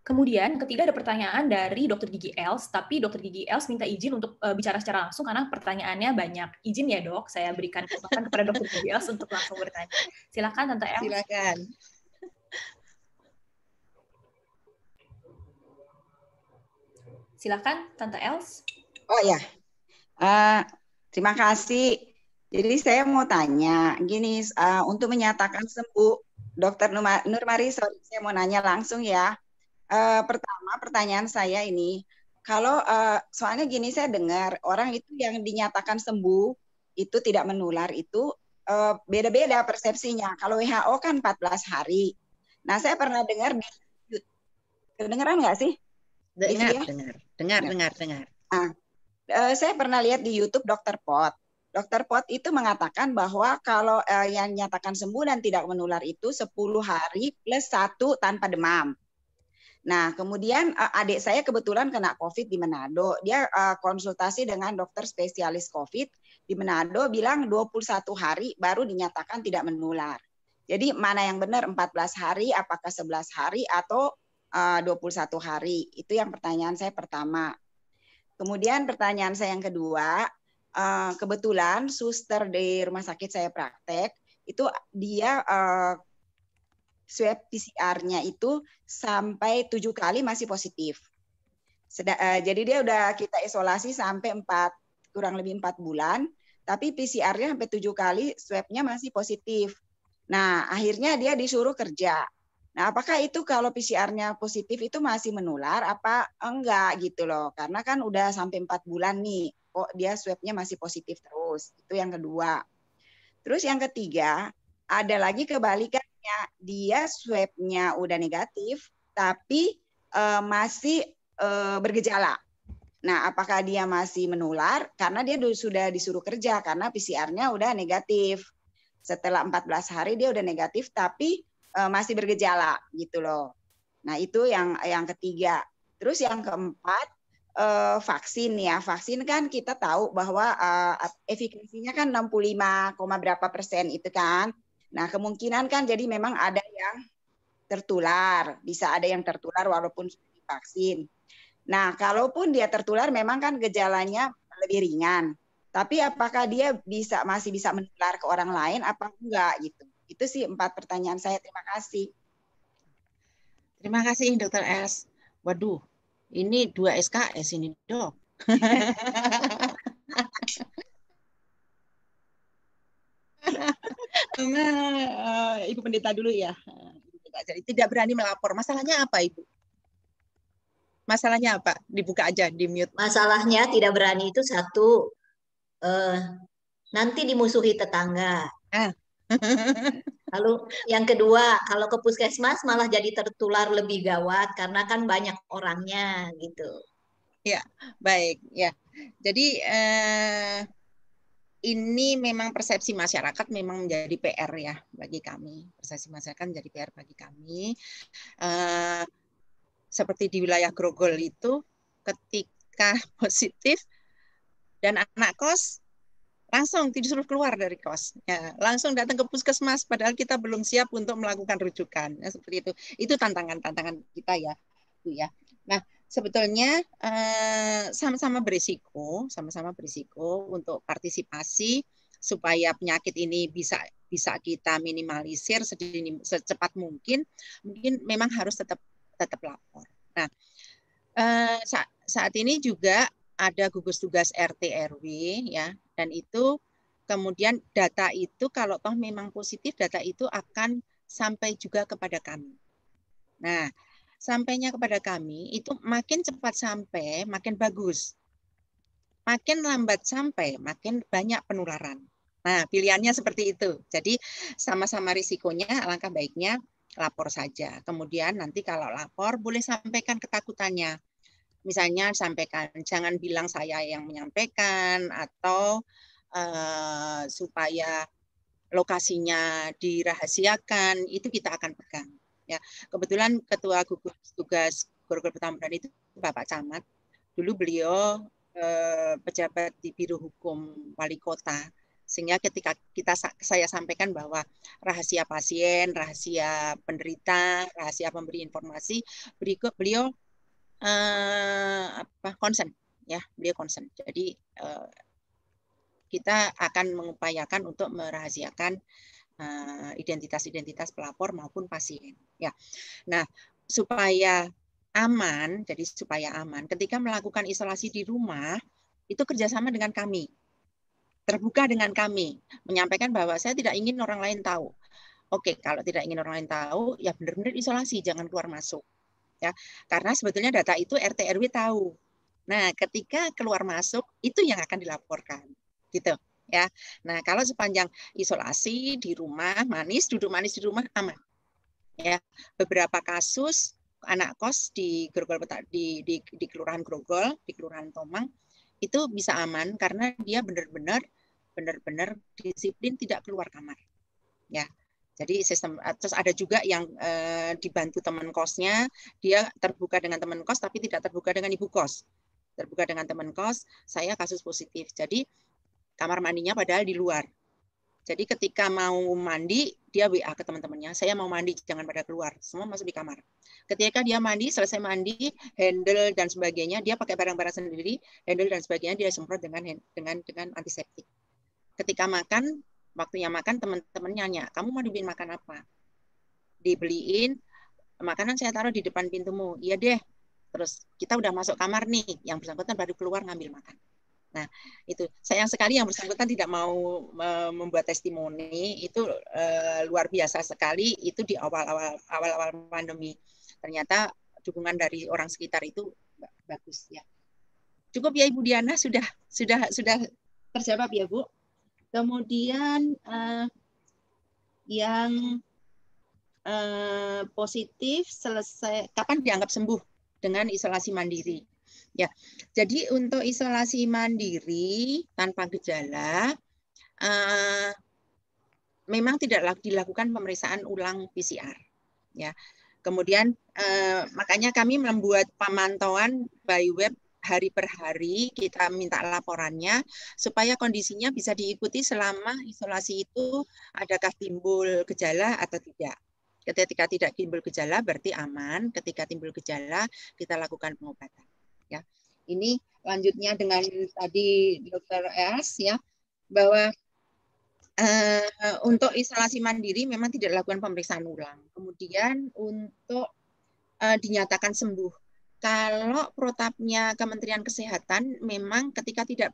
Kemudian ketiga ada pertanyaan dari Dr. Gigi Els, tapi Dr. Gigi Els minta izin untuk bicara secara langsung karena pertanyaannya banyak. Izin ya, Dok, saya berikan kesempatan kepada Dr. Gigi Els untuk langsung bertanya. Silakan Tante Els. Silakan. Silakan, Tante Els. Oh ya, terima kasih. Jadi saya mau tanya, gini, untuk menyatakan sembuh, Dokter Nurmari, sorry, saya mau nanya langsung ya. Pertama, pertanyaan saya ini, kalau soalnya gini, saya dengar orang itu yang dinyatakan sembuh itu tidak menular itu beda-beda persepsinya. Kalau WHO kan 14 hari. Nah, saya pernah dengar di kedengeran nggak sih? Dengar. Nah, saya pernah lihat di YouTube Dr. Pot. Dr. Pot itu mengatakan bahwa kalau yang nyatakan sembuh dan tidak menular itu 10 hari plus 1 tanpa demam. Nah, kemudian adik saya kebetulan kena COVID di Manado. Dia konsultasi dengan dokter spesialis COVID di Manado, bilang 21 hari baru dinyatakan tidak menular. Jadi mana yang benar, 14 hari, apakah 11 hari, atau 21 hari? Itu yang pertanyaan saya pertama. Kemudian pertanyaan saya yang kedua, kebetulan suster di rumah sakit saya praktek, itu dia swab PCR-nya itu sampai 7 kali masih positif. Jadi dia udah kita isolasi sampai kurang lebih 4 bulan, tapi PCR-nya sampai 7 kali swab-nya masih positif. Nah, akhirnya dia disuruh kerja. Nah, apakah itu kalau PCR-nya positif itu masih menular apa enggak gitu loh? Karena kan udah sampai 4 bulan nih, kok dia swab-nya masih positif terus. Itu yang kedua. Terus yang ketiga, ada lagi kebalikannya. Dia swab-nya udah negatif, tapi masih bergejala. Nah, apakah dia masih menular? Karena dia sudah disuruh kerja, karena PCR-nya udah negatif. Setelah 14 hari dia udah negatif, tapi masih bergejala gitu loh. Nah, itu yang ketiga. Terus yang keempat, vaksin ya. Vaksin kan kita tahu bahwa efikasinya kan 65, berapa persen itu kan. Nah, kemungkinan kan jadi memang ada yang tertular, bisa ada yang tertular walaupun sudah divaksin. Nah, kalaupun dia tertular memang kan gejalanya lebih ringan. Tapi apakah dia masih bisa menular ke orang lain apa enggak gitu. Itu sih 4 pertanyaan saya. Terima kasih. Terima kasih Dokter S. Waduh, ini 2 SKS ini, Dok. Ibu Pendeta dulu ya. Jadi tidak berani melapor. Masalahnya apa, Ibu? Masalahnya apa? Dibuka aja, di mute. Masalahnya tidak berani itu satu, nanti dimusuhi tetangga. Lalu yang kedua, kalau ke puskesmas malah jadi tertular lebih gawat karena kan banyak orangnya gitu. Ya, baik ya. Jadi ini memang persepsi masyarakat memang menjadi PR ya bagi kami. Persepsi masyarakat menjadi PR bagi kami. Seperti di wilayah Grogol itu, ketika positif dan anak kos langsung disuruh keluar dari kos, ya, langsung datang ke puskesmas, padahal kita belum siap untuk melakukan rujukan. Ya, seperti itu. Itu tantangan kita ya, Bu ya. Nah, sebetulnya sama-sama berisiko untuk partisipasi supaya penyakit ini bisa kita minimalisir secepat mungkin memang harus tetap lapor. Nah, saat ini juga ada gugus tugas RT RW ya, dan itu kemudian data itu kalau toh memang positif, data itu akan sampai juga kepada kami. Nah, sampainya kepada kami itu makin cepat sampai, makin bagus. Makin lambat sampai, makin banyak penularan. Nah, pilihannya seperti itu. Jadi sama-sama risikonya, alangkah baiknya lapor saja. Kemudian nanti kalau lapor boleh sampaikan ketakutannya. Misalnya sampaikan, jangan bilang saya yang menyampaikan, atau supaya lokasinya dirahasiakan, itu kita akan pegang. Ya, kebetulan Ketua Gugus Tugas Grogol Petamburan itu Bapak Camat. Dulu beliau pejabat di Biro Hukum Wali Kota. Sehingga ketika saya sampaikan bahwa rahasia pasien, rahasia penderita, rahasia pemberi informasi, beliau concern ya, beliau concern. Jadi kita akan mengupayakan untuk merahasiakan identitas pelapor maupun pasien ya. Nah, supaya aman, ketika melakukan isolasi di rumah itu kerjasama dengan kami, terbuka dengan kami, menyampaikan bahwa saya tidak ingin orang lain tahu. Oke, kalau tidak ingin orang lain tahu, ya benar-benar isolasi, jangan keluar masuk. Ya, karena sebetulnya data itu RT RW tahu. Nah, ketika keluar masuk itu yang akan dilaporkan, gitu ya. Nah, kalau sepanjang isolasi di rumah, duduk manis di rumah aman. Ya, beberapa kasus anak kos di Grogol di Kelurahan Grogol, di Kelurahan Tomang itu bisa aman karena dia benar-benar disiplin tidak keluar kamar. Ya. Jadi sistem, terus ada juga yang dibantu teman kosnya, dia terbuka dengan teman kos tapi tidak terbuka dengan ibu kos. Terbuka dengan teman kos, saya kasus positif. Jadi kamar mandinya padahal di luar. Jadi ketika mau mandi, dia WA ke teman-temannya, saya mau mandi, jangan pada keluar, semua masuk di kamar. Ketika dia mandi, selesai mandi, handle dan sebagainya, dia pakai barang-barang sendiri, handle dan sebagainya dia semprot dengan antiseptik. Ketika makan, waktunya makan, teman-teman nanya, kamu mau dibeliin makan apa? Dibeliin, makanan saya taruh di depan pintumu. Iya deh. Terus kita udah masuk kamar nih, yang bersangkutan baru keluar ngambil makan. Nah, itu sayang sekali yang bersangkutan tidak mau membuat testimoni, itu luar biasa sekali, itu di awal-awal pandemi. Ternyata dukungan dari orang sekitar itu bagus ya. Cukup ya Ibu Diana, sudah terjawab ya Bu. Kemudian yang positif selesai, kapan dianggap sembuh dengan isolasi mandiri? Ya, jadi untuk isolasi mandiri tanpa gejala, memang tidak dilakukan pemeriksaan ulang PCR. Ya, kemudian makanya kami membuat pemantauan by web hari per hari, kita minta laporannya supaya kondisinya bisa diikuti selama isolasi itu adakah timbul gejala atau tidak. Ketika tidak timbul gejala berarti aman, ketika timbul gejala kita lakukan pengobatan. ya. Ini lanjutnya dengan tadi Dr. Els ya, bahwa untuk isolasi mandiri memang tidak dilakukan pemeriksaan ulang. Kemudian untuk dinyatakan sembuh. Kalau protapnya Kementerian Kesehatan memang ketika tidak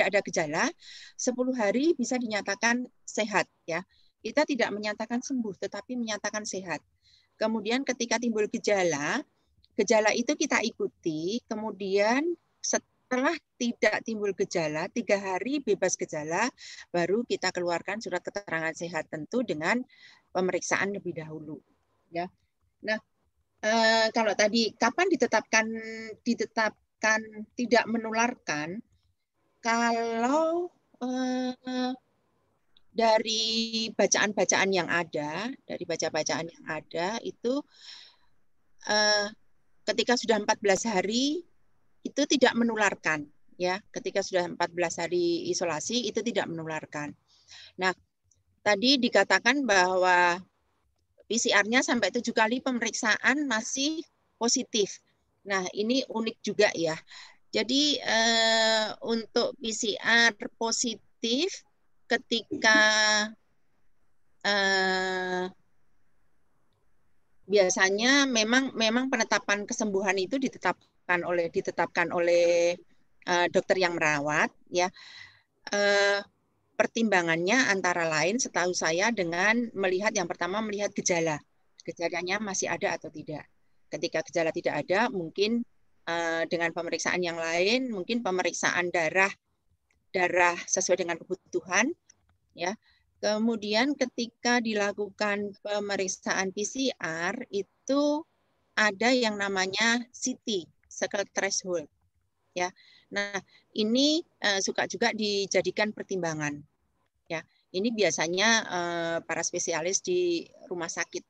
ada gejala, 10 hari bisa dinyatakan sehat ya. Kita tidak menyatakan sembuh tetapi menyatakan sehat. Kemudian ketika timbul gejala itu kita ikuti, kemudian setelah tidak timbul gejala, 3 hari bebas gejala, baru kita keluarkan surat keterangan sehat, tentu dengan pemeriksaan lebih dahulu. Ya. Nah, kalau tadi kapan ditetapkan tidak menularkan, kalau dari bacaan-bacaan yang ada, itu ketika sudah 14 hari itu tidak menularkan, ya. Ketika sudah 14 hari isolasi itu tidak menularkan. Nah, tadi dikatakan bahwa PCR-nya sampai 7 kali pemeriksaan masih positif. Nah, ini unik juga ya. Jadi untuk PCR positif ketika biasanya memang penetapan kesembuhan itu ditetapkan oleh dokter yang merawat ya. Pertimbangannya antara lain setahu saya dengan yang pertama melihat gejalanya masih ada atau tidak. Ketika gejala tidak ada, mungkin dengan pemeriksaan yang lain, mungkin pemeriksaan darah sesuai dengan kebutuhan, ya. Kemudian ketika dilakukan pemeriksaan PCR itu ada yang namanya CT, circle threshold, ya. Nah, ini suka juga dijadikan pertimbangan. Ya, ini biasanya para spesialis di rumah sakit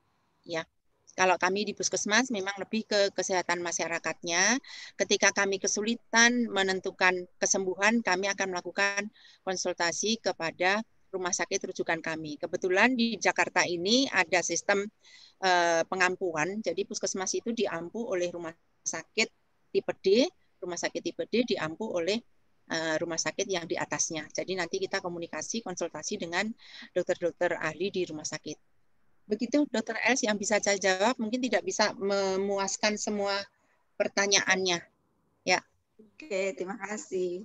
ya. Kalau kami di puskesmas memang lebih ke kesehatan masyarakatnya. Ketika kami kesulitan menentukan kesembuhan, kami akan melakukan konsultasi kepada rumah sakit rujukan kami. Kebetulan di Jakarta ini ada sistem pengampuan, jadi puskesmas itu diampu oleh rumah sakit tipe D, rumah sakit tipe D diampu oleh rumah sakit yang di atasnya. Jadi nanti kita komunikasi, konsultasi dengan dokter-dokter ahli di rumah sakit. Begitu Dr. Els yang bisa saya jawab, mungkin tidak bisa memuaskan semua pertanyaannya. Ya. Oke, terima kasih.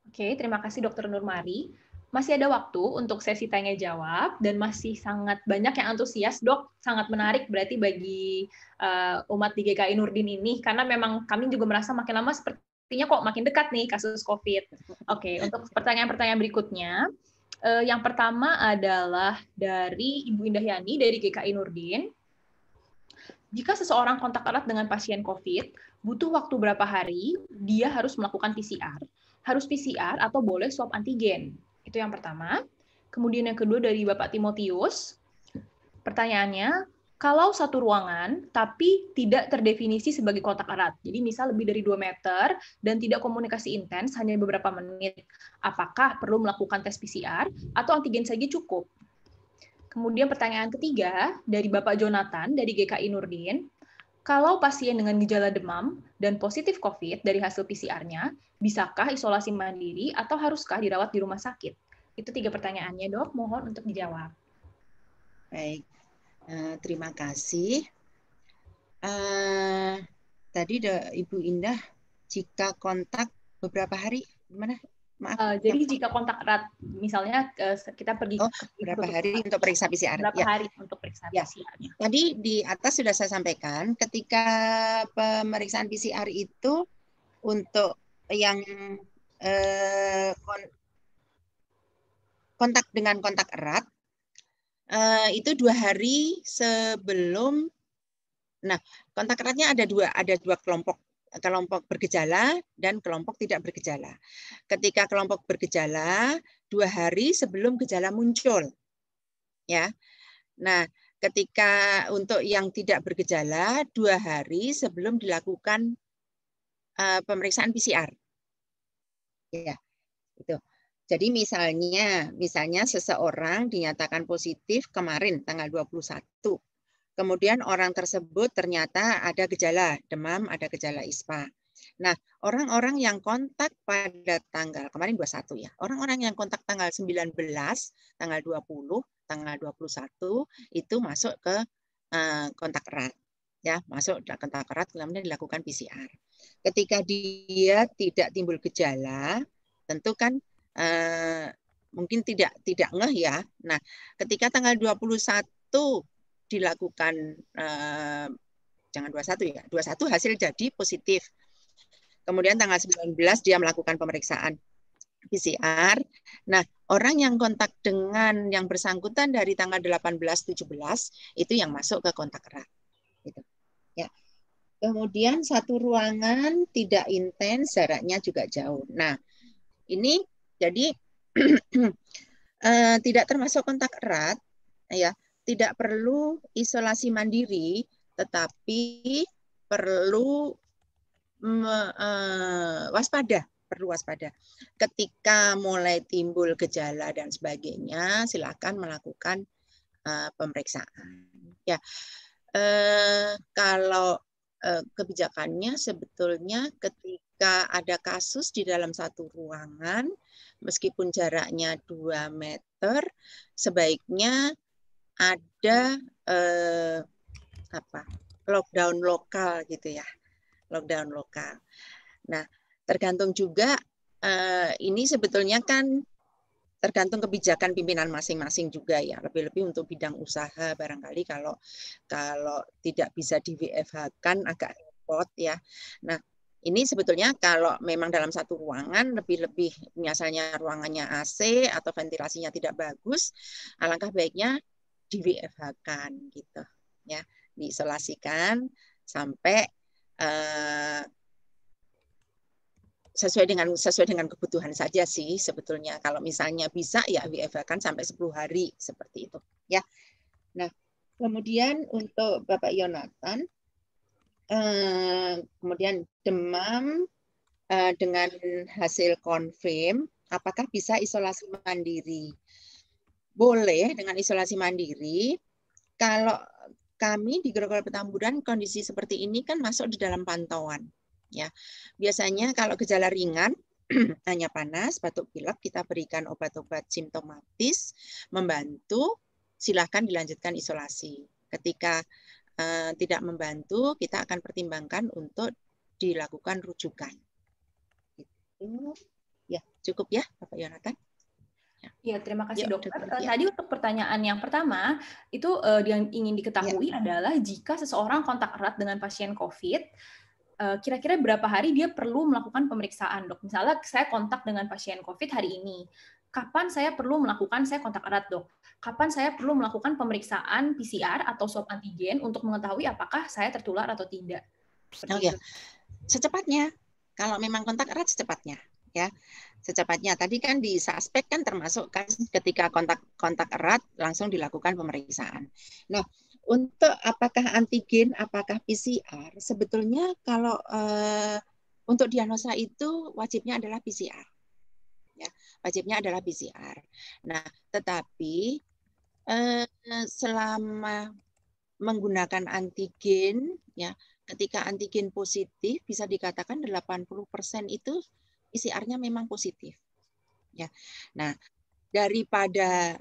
Oke, terima kasih Dr. Nurmari. Masih ada waktu untuk sesi tanya jawab dan masih sangat banyak yang antusias, Dok. Sangat menarik berarti bagi umat di GKI Nurdin ini karena memang kami juga merasa makin lama sepertinya kok makin dekat nih kasus COVID. Oke, untuk pertanyaan-pertanyaan berikutnya, yang pertama adalah dari Ibu Indah Yani dari GKI Nurdin. Jika seseorang kontak erat dengan pasien COVID, butuh waktu berapa hari dia harus melakukan PCR? Harus PCR atau boleh swab antigen? Itu yang pertama. Kemudian yang kedua dari Bapak Timotius. Pertanyaannya, kalau satu ruangan tapi tidak terdefinisi sebagai kontak erat, jadi misal lebih dari 2 meter dan tidak komunikasi intens, hanya beberapa menit, apakah perlu melakukan tes PCR atau antigen saja cukup? Kemudian pertanyaan ketiga dari Bapak Jonathan dari GKI Nurdin, kalau pasien dengan gejala demam dan positif COVID dari hasil PCR-nya, bisakah isolasi mandiri atau haruskah dirawat di rumah sakit? Itu 3 pertanyaannya, Dok. Mohon untuk dijawab. Baik. Terima kasih. Tadi Ibu Indah, jika kontak beberapa hari, gimana? Maaf. Jadi jika kontak erat, misalnya kita pergi berapa hari untuk periksa PCR? Berapa hari untuk periksa PCR-nya? Tadi di atas sudah saya sampaikan, ketika pemeriksaan PCR itu untuk yang kontak dengan kontak erat, itu 2 hari sebelum. Nah, kontak eratnya ada dua kelompok bergejala dan kelompok tidak bergejala. Ketika kelompok bergejala 2 hari sebelum gejala muncul, ya. Nah, ketika untuk yang tidak bergejala 2 hari sebelum dilakukan pemeriksaan PCR, ya, itu. Jadi misalnya seseorang dinyatakan positif kemarin tanggal 21. Kemudian orang tersebut ternyata ada gejala demam, ada gejala ISPA. Nah, orang-orang yang kontak pada tanggal kemarin 21 ya. Orang-orang yang kontak tanggal 19, tanggal 20, tanggal 21 itu masuk ke kontak erat. Ya, masuk ke kontak erat kemudian dilakukan PCR. Ketika dia tidak timbul gejala, tentu kan mungkin tidak ngeh ya. Nah, ketika tanggal 21 dilakukan jangan 21 ya, 21 hasil jadi positif. Kemudian tanggal 19 dia melakukan pemeriksaan PCR. Nah, orang yang kontak dengan yang bersangkutan dari tanggal 18-17 itu yang masuk ke kontak erat. Gitu. Ya. Kemudian satu ruangan tidak intens, jaraknya juga jauh. Nah, ini jadi tidak termasuk kontak erat, ya, tidak perlu isolasi mandiri, tetapi perlu waspada, Ketika mulai timbul gejala dan sebagainya, silakan melakukan pemeriksaan. Ya, kalau kebijakannya sebetulnya ketika ada kasus di dalam satu ruangan, meskipun jaraknya 2 meter, sebaiknya ada lockdown lokal gitu ya. Lockdown lokal. Nah, tergantung juga ini sebetulnya kan tergantung kebijakan pimpinan masing-masing juga ya. Lebih-lebih untuk bidang usaha barangkali kalau tidak bisa di WFH-kan agak repot ya. Nah, ini sebetulnya kalau memang dalam satu ruangan lebih-lebih misalnya ruangannya AC atau ventilasinya tidak bagus, alangkah baiknya di WFH-kan gitu ya, diisolasikan sampai sesuai dengan kebutuhan saja sih sebetulnya. Kalau misalnya bisa ya WFH-kan sampai 10 hari seperti itu ya. Nah, kemudian untuk Bapak Yonatan, kemudian demam dengan hasil konfirm, apakah bisa isolasi mandiri? Boleh dengan isolasi mandiri. Kalau kami di Grogol Petamburan kondisi seperti ini kan masuk di dalam pantauan. Ya, biasanya kalau gejala ringan, hanya panas, batuk pilek, kita berikan obat-obat simptomatis, membantu, silahkan dilanjutkan isolasi. Ketika tidak membantu, kita akan pertimbangkan untuk dilakukan rujukan. Gitu. Ya, cukup ya, Bapak Yonatan. Ya, terima kasih dokter. Tadi untuk pertanyaan yang pertama, itu yang ingin diketahui adalah jika seseorang kontak erat dengan pasien COVID, kira-kira berapa hari dia perlu melakukan pemeriksaan, dok? Misalnya saya kontak dengan pasien COVID hari ini, kapan saya perlu melakukan, saya kontak erat, dok? Kapan saya perlu melakukan pemeriksaan PCR atau swab antigen untuk mengetahui apakah saya tertular atau tidak? Ya, secepatnya. Kalau memang kontak erat secepatnya, ya. Secepatnya. Tadi kan di suspek kan termasuk kan ketika kontak erat langsung dilakukan pemeriksaan. Nah, untuk apakah antigen, apakah PCR, sebetulnya kalau untuk diagnosa itu wajibnya adalah PCR. Ya, wajibnya adalah PCR. Nah, tetapi selama menggunakan antigen, ya, ketika antigen positif bisa dikatakan 80% itu PCR-nya memang positif. Ya. Nah, daripada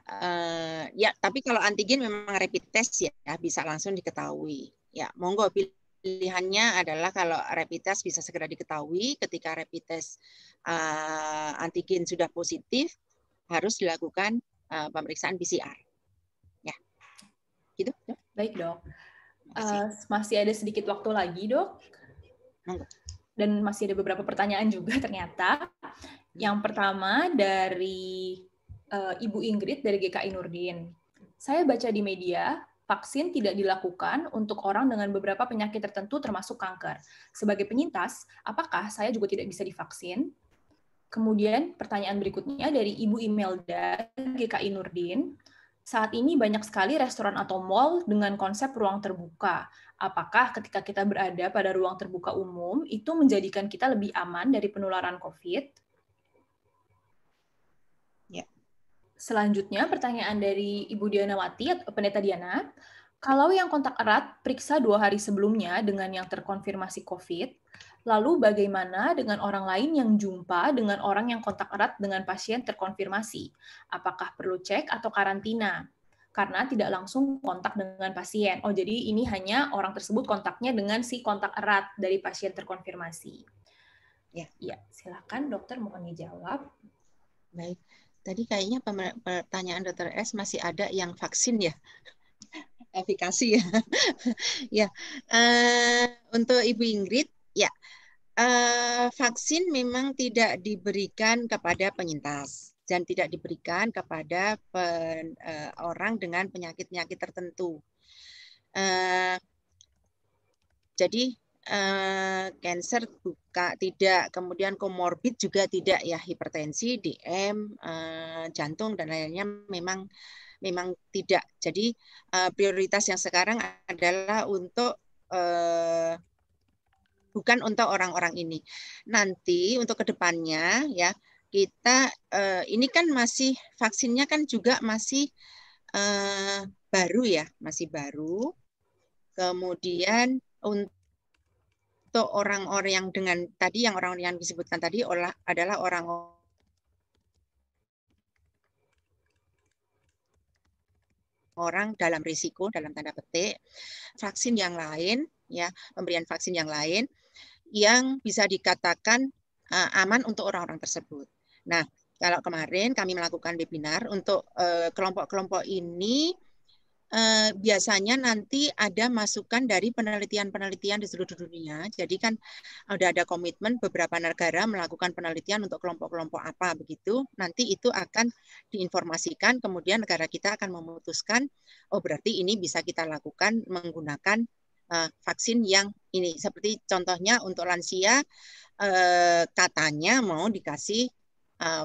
ya, tapi kalau antigen memang rapid test ya bisa langsung diketahui. Ya, monggo pilihannya adalah kalau rapid test bisa segera diketahui. Ketika rapid test antigen sudah positif harus dilakukan pemeriksaan PCR. Ya. Gitu, Dok. Baik, Dok. Masih ada sedikit waktu lagi, Dok. Monggo. Dan masih ada beberapa pertanyaan juga ternyata. Yang pertama dari Ibu Ingrid dari GKI Nurdin. Saya baca di media, vaksin tidak dilakukan untuk orang dengan beberapa penyakit tertentu termasuk kanker. Sebagai penyintas, apakah saya juga tidak bisa divaksin? Kemudian pertanyaan berikutnya dari Ibu Imelda GKI Nurdin. Saat ini banyak sekali restoran atau mal dengan konsep ruang terbuka. Apakah ketika kita berada pada ruang terbuka umum, itu menjadikan kita lebih aman dari penularan COVID? Ya. Selanjutnya, pertanyaan dari Ibu Dianawati, Pendeta Diana. Kalau yang kontak erat, periksa 2 hari sebelumnya dengan yang terkonfirmasi COVID. Lalu bagaimana dengan orang lain yang jumpa dengan orang yang kontak erat dengan pasien terkonfirmasi? Apakah perlu cek atau karantina? Karena tidak langsung kontak dengan pasien. Oh, jadi ini hanya orang tersebut kontaknya dengan si kontak erat dari pasien terkonfirmasi. Ya, silakan dokter mohon dijawab. Baik, tadi kayaknya pertanyaan Dr. S masih ada yang vaksin ya? Efikasi ya. Ya, untuk Ibu Ingrid, ya, vaksin memang tidak diberikan kepada penyintas dan tidak diberikan kepada orang dengan penyakit-penyakit tertentu. Jadi cancer tidak, kemudian komorbid juga tidak ya, hipertensi, DM, jantung dan lainnya memang tidak. Jadi prioritas yang sekarang adalah untuk bukan untuk orang-orang ini. Nanti untuk kedepannya ya kita ini kan masih vaksinnya kan juga masih baru ya, masih baru. Kemudian untuk orang-orang yang dengan tadi yang orang yang disebutkan tadi adalah orang dalam risiko dalam tanda petik, vaksin yang lain ya, pemberian vaksin yang lain yang bisa dikatakan aman untuk orang-orang tersebut. Nah, kalau kemarin kami melakukan webinar untuk kelompok-kelompok ini, biasanya nanti ada masukan dari penelitian-penelitian di seluruh dunia. Jadi kan udah ada komitmen beberapa negara melakukan penelitian untuk kelompok-kelompok apa begitu. Nanti itu akan diinformasikan, kemudian negara kita akan memutuskan, oh berarti ini bisa kita lakukan menggunakan vaksin yang ini. Seperti contohnya untuk lansia, katanya mau dikasih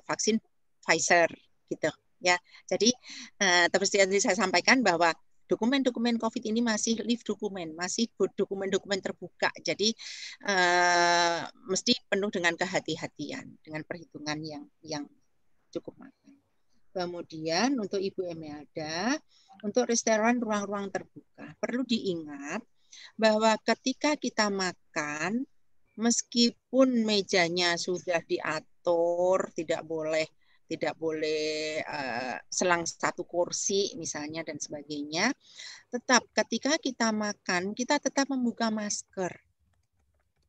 vaksin Pfizer gitu. Ya, jadi terus tadi saya sampaikan bahwa dokumen-dokumen COVID ini masih live dokumen, masih dokumen-dokumen terbuka. Jadi mesti penuh dengan kehati-hatian, dengan perhitungan yang cukup matang. Kemudian untuk Ibu Emelda, untuk restoran ruang-ruang terbuka, perlu diingat bahwa ketika kita makan, meskipun mejanya sudah diatur, tidak boleh selang satu kursi misalnya dan sebagainya, tetap ketika kita makan kita tetap membuka masker.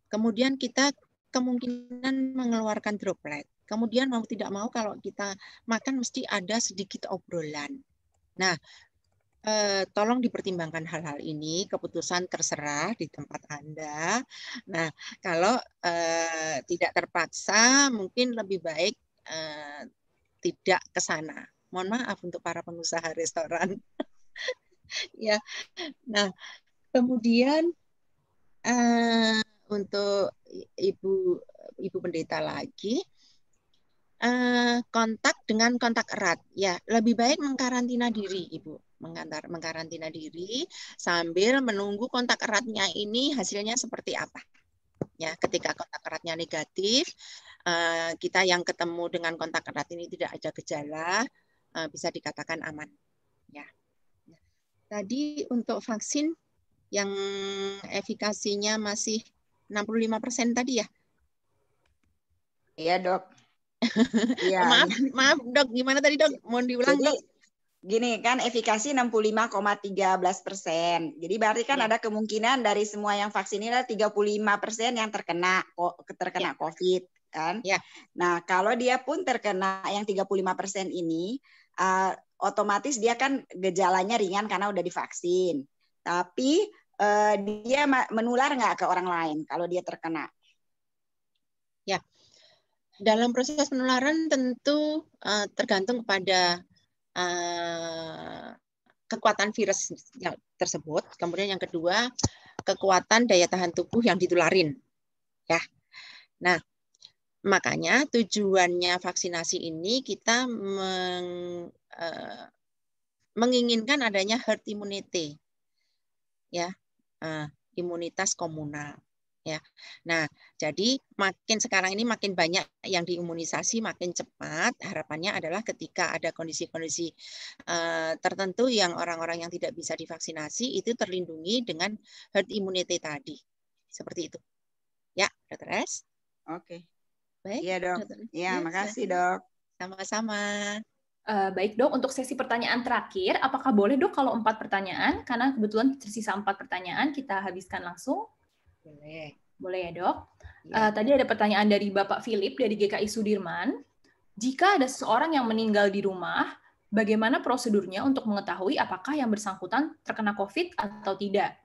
Kemudian kita kemungkinan mengeluarkan droplet. Kemudian mau tidak mau kalau kita makan mesti ada sedikit obrolan. Nah, tolong dipertimbangkan hal-hal ini, keputusan terserah di tempat Anda. Nah, kalau tidak terpaksa mungkin lebih baik tidak ke sana. Mohon maaf untuk para pengusaha restoran. Ya. Nah, kemudian untuk Ibu Pendeta lagi, kontak dengan kontak erat. Ya, lebih baik mengkarantina diri, Ibu. Mengkarantina diri sambil menunggu kontak eratnya ini hasilnya seperti apa. Ya, ketika kontak eratnya negatif, kita yang ketemu dengan kontak erat ini tidak ada gejala, bisa dikatakan aman. Ya. Tadi untuk vaksin yang efikasinya masih 65% tadi ya? Iya, Dok. Ya, maaf Dok, gimana tadi Dok? Mohon diulang Dok. Gini kan efikasi 65,13%. Jadi berarti kan ada kemungkinan dari semua yang vaksin ini ada 35% yang terkena COVID kan. Ya. Nah, kalau dia pun terkena yang 35% ini otomatis dia kan gejalanya ringan karena udah divaksin. Tapi dia menular nggak ke orang lain kalau dia terkena? Ya. Dalam proses penularan tentu tergantung kepada kekuatan virus tersebut. Kemudian yang kedua, kekuatan daya tahan tubuh yang ditularin. Ya. Nah, makanya tujuannya vaksinasi ini kita menginginkan adanya herd immunity. Ya. Imunitas komunal. Ya. Nah, jadi makin sekarang ini makin banyak yang diimunisasi, makin cepat. Harapannya adalah ketika ada kondisi-kondisi tertentu yang orang-orang yang tidak bisa divaksinasi itu terlindungi dengan herd immunity tadi. Seperti itu. Ya, Dr. S. Oke. Baik, Iya, Dok. Dr. S. Iya, Ya, makasih, silakan. Dok. Sama-sama. Baik dok, untuk sesi pertanyaan terakhir, apakah boleh dok kalau 4 pertanyaan? Karena kebetulan tersisa 4 pertanyaan, kita habiskan langsung. Boleh. Boleh ya dok? Ya. Tadi ada pertanyaan dari Bapak Philip dari GKI Sudirman. Jika ada seseorang yang meninggal di rumah, bagaimana prosedurnya untuk mengetahui apakah yang bersangkutan terkena COVID atau tidak?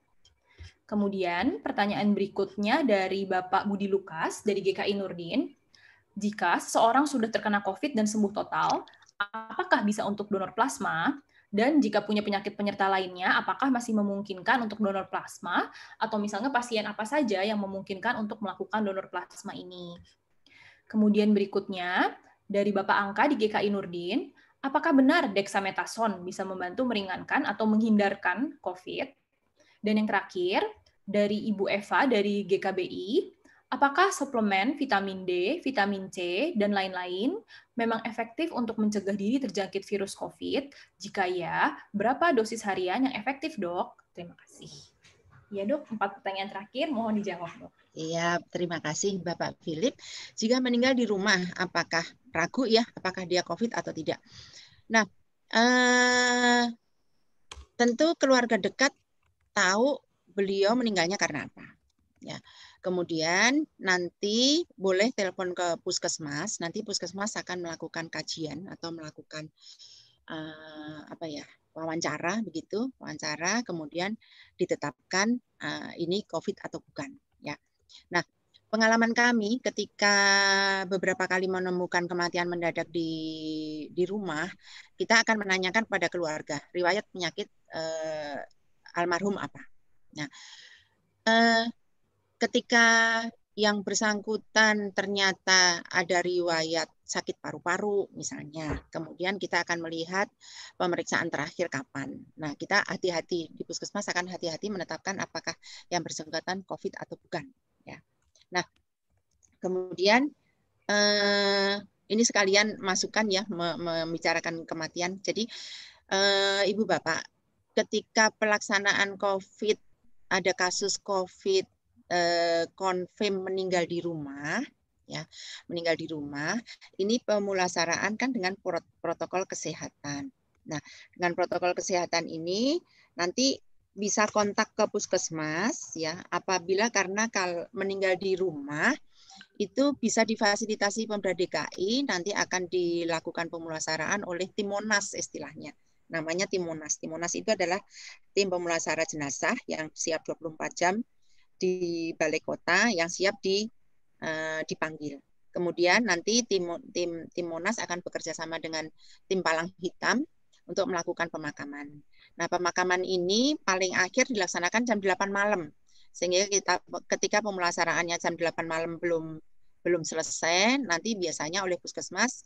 Kemudian pertanyaan berikutnya dari Bapak Budi Lukas dari GKI Nurdin. Jika seseorang sudah terkena COVID dan sembuh total, apakah bisa untuk donor plasma? Dan jika punya penyakit penyerta lainnya, apakah masih memungkinkan untuk donor plasma? Atau misalnya pasien apa saja yang memungkinkan untuk melakukan donor plasma ini? Kemudian berikutnya, dari Bapak Angka di GKI Nurdin, apakah benar dexamethasone bisa membantu meringankan atau menghindarkan COVID? Dan yang terakhir, dari Ibu Eva dari GKBI, apakah suplemen vitamin D, vitamin C, dan lain-lain memang efektif untuk mencegah diri terjangkit virus COVID? Jika ya, berapa dosis harian yang efektif, dok? Terima kasih. Ya dok, 4 pertanyaan terakhir, mohon dijawab dok. Iya, terima kasih Bapak Philip. Jika meninggal di rumah, apakah ragu ya, apakah dia COVID atau tidak? Nah, tentu keluarga dekat tahu beliau meninggalnya karena apa. Ya. Kemudian nanti boleh telepon ke puskesmas. Nanti puskesmas akan melakukan kajian atau melakukan wawancara begitu, wawancara. Kemudian ditetapkan ini COVID atau bukan. Ya. Nah, pengalaman kami ketika beberapa kali menemukan kematian mendadak di rumah, kita akan menanyakan kepada keluarga riwayat penyakit almarhum apa. Nah, ketika yang bersangkutan ternyata ada riwayat sakit paru-paru misalnya, kemudian kita akan melihat pemeriksaan terakhir kapan. Nah, kita hati-hati di puskesmas akan hati-hati menetapkan apakah yang bersangkutan COVID atau bukan. Ya. Nah, kemudian ini sekalian masukan ya membicarakan kematian. Jadi Ibu Bapak, ketika pelaksanaan COVID ada kasus COVID konfirm meninggal di rumah, ya meninggal di rumah, ini pemulasaraan kan dengan protokol kesehatan. Nah, dengan protokol kesehatan ini nanti bisa kontak ke puskesmas, ya apabila karena meninggal di rumah itu bisa difasilitasi Pemda DKI, nanti akan dilakukan pemulasaraan oleh tim Monas istilahnya. Namanya tim Monas. Tim Monas itu adalah tim pemulasara jenazah yang siap 24 jam di balai kota yang siap dipanggil. Kemudian nanti tim Monas akan bekerja sama dengan tim Palang Hitam untuk melakukan pemakaman. Nah, pemakaman ini paling akhir dilaksanakan jam 8 malam. Sehingga ketika pemulasaraannya jam 8 malam belum selesai, nanti biasanya oleh puskesmas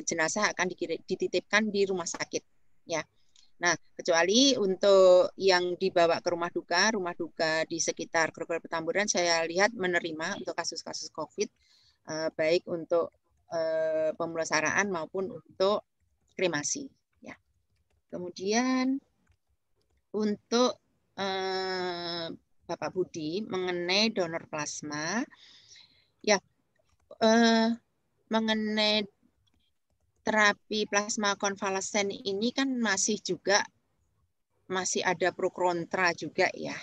jenazah akan dititipkan di rumah sakit. Ya. Nah, kecuali untuk yang dibawa ke rumah duka di sekitar Grogol Petamburan, saya lihat menerima untuk kasus-kasus COVID, baik untuk pemulasaraan maupun untuk kremasi. Ya. Kemudian untuk Bapak Budi mengenai donor plasma, ya mengenai terapi plasma konvalesen ini kan masih ada pro kontra juga ya.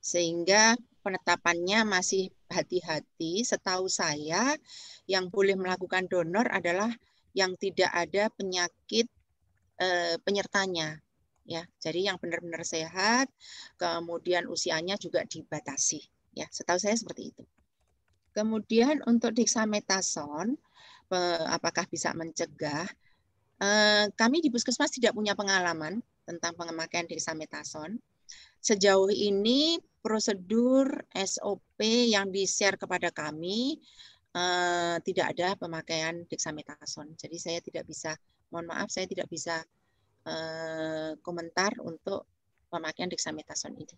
Sehingga penetapannya masih hati-hati. Setahu saya yang boleh melakukan donor adalah yang tidak ada penyakit penyertanya. Ya, jadi yang benar-benar sehat, kemudian usianya juga dibatasi. Ya, setahu saya seperti itu. Kemudian untuk dexamethasone, apakah bisa mencegah? Kami di puskesmas tidak punya pengalaman tentang pemakaian dexamethasone. Sejauh ini prosedur SOP yang di-share kepada kami tidak ada pemakaian dexamethasone. Jadi saya tidak bisa, mohon maaf, saya tidak bisa komentar untuk pemakaian dexamethasone ini.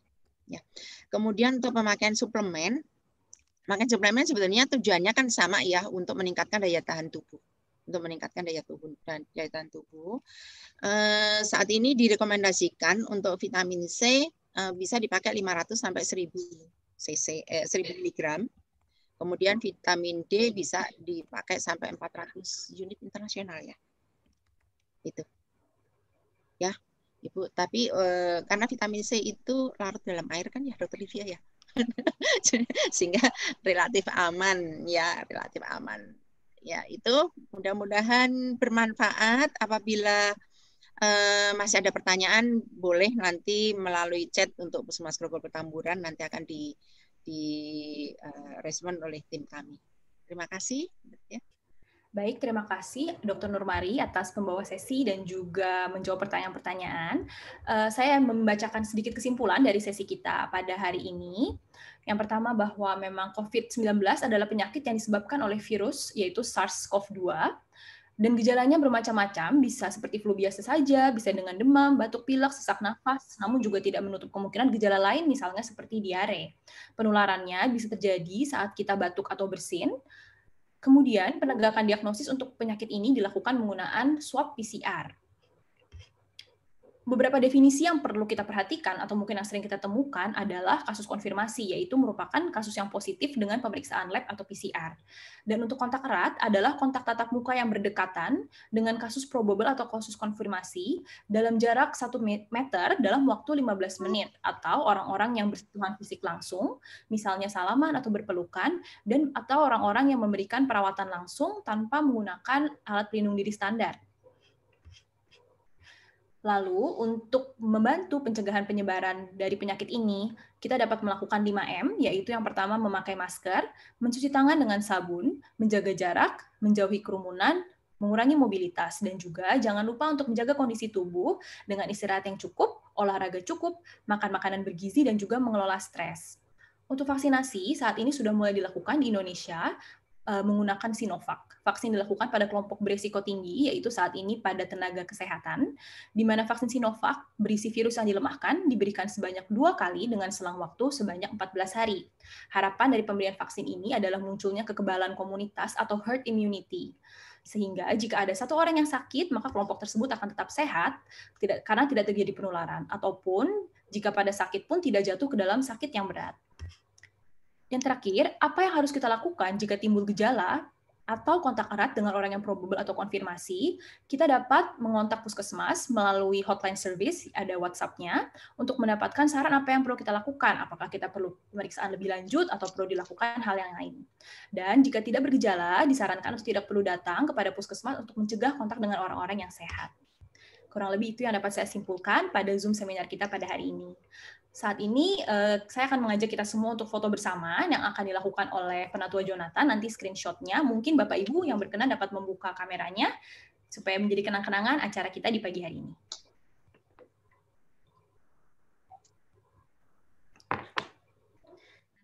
Ya. Kemudian untuk pemakaian suplemen sebetulnya tujuannya kan sama ya, untuk meningkatkan daya tahan tubuh. Untuk meningkatkan daya tahan tubuh. Saat ini direkomendasikan untuk vitamin C bisa dipakai 500 sampai 1000 cc 1000 mg. Kemudian vitamin D bisa dipakai sampai 400 unit internasional ya. Itu. Ya, Ibu. Tapi karena vitamin C itu larut dalam air kan ya, Dokter Livia ya. Sehingga relatif aman ya, relatif aman. Ya, itu mudah-mudahan bermanfaat. Apabila masih ada pertanyaan, boleh nanti melalui chat untuk Puskesmas Grogol Petamburan, nanti akan respon oleh tim kami. Terima kasih. Ya. Baik, terima kasih Dr. Nurmari atas pembawa sesi dan juga menjawab pertanyaan-pertanyaan. Saya membacakan sedikit kesimpulan dari sesi kita pada hari ini. Yang pertama bahwa memang COVID-19 adalah penyakit yang disebabkan oleh virus, yaitu SARS-CoV-2. Dan gejalanya bermacam-macam, bisa seperti flu biasa saja, bisa dengan demam, batuk pilek, sesak nafas, namun juga tidak menutup kemungkinan gejala lain, misalnya seperti diare. Penularannya bisa terjadi saat kita batuk atau bersin. Kemudian, penegakan diagnosis untuk penyakit ini dilakukan menggunakan swab PCR. Beberapa definisi yang perlu kita perhatikan atau mungkin yang sering kita temukan adalah kasus konfirmasi, yaitu merupakan kasus yang positif dengan pemeriksaan lab atau PCR. Dan untuk kontak erat adalah kontak tatap muka yang berdekatan dengan kasus probable atau kasus konfirmasi dalam jarak 1 meter dalam waktu 15 menit, atau orang-orang yang bersentuhan fisik langsung, misalnya salaman atau berpelukan, dan atau orang-orang yang memberikan perawatan langsung tanpa menggunakan alat pelindung diri standar. Lalu, untuk membantu pencegahan penyebaran dari penyakit ini, kita dapat melakukan 5M, yaitu yang pertama memakai masker, mencuci tangan dengan sabun, menjaga jarak, menjauhi kerumunan, mengurangi mobilitas, dan juga jangan lupa untuk menjaga kondisi tubuh dengan istirahat yang cukup, olahraga cukup, makan makanan bergizi, dan juga mengelola stres. Untuk vaksinasi, saat ini sudah mulai dilakukan di Indonesia, menggunakan Sinovac. Vaksin dilakukan pada kelompok berisiko tinggi, yaitu saat ini pada tenaga kesehatan, di mana vaksin Sinovac berisi virus yang dilemahkan diberikan sebanyak 2 kali dengan selang waktu sebanyak 14 hari. Harapan dari pemberian vaksin ini adalah munculnya kekebalan komunitas atau herd immunity. Sehingga jika ada satu orang yang sakit, maka kelompok tersebut akan tetap sehat karena tidak terjadi penularan. Ataupun jika pada sakit pun tidak jatuh ke dalam sakit yang berat. Yang terakhir, apa yang harus kita lakukan jika timbul gejala atau kontak erat dengan orang yang probable atau konfirmasi? Kita dapat mengontak puskesmas melalui hotline service, ada WhatsApp-nya, untuk mendapatkan saran apa yang perlu kita lakukan. Apakah kita perlu pemeriksaan lebih lanjut atau perlu dilakukan hal yang lain. Dan jika tidak bergejala, disarankan untuk tidak perlu datang kepada puskesmas untuk mencegah kontak dengan orang-orang yang sehat. Kurang lebih itu yang dapat saya simpulkan pada Zoom seminar kita pada hari ini. Saat ini, saya akan mengajak kita semua untuk foto bersama yang akan dilakukan oleh Penatua Jonathan. Nanti screenshot-nya, mungkin Bapak Ibu yang berkenan dapat membuka kameranya, supaya menjadi kenang-kenangan acara kita di pagi hari ini.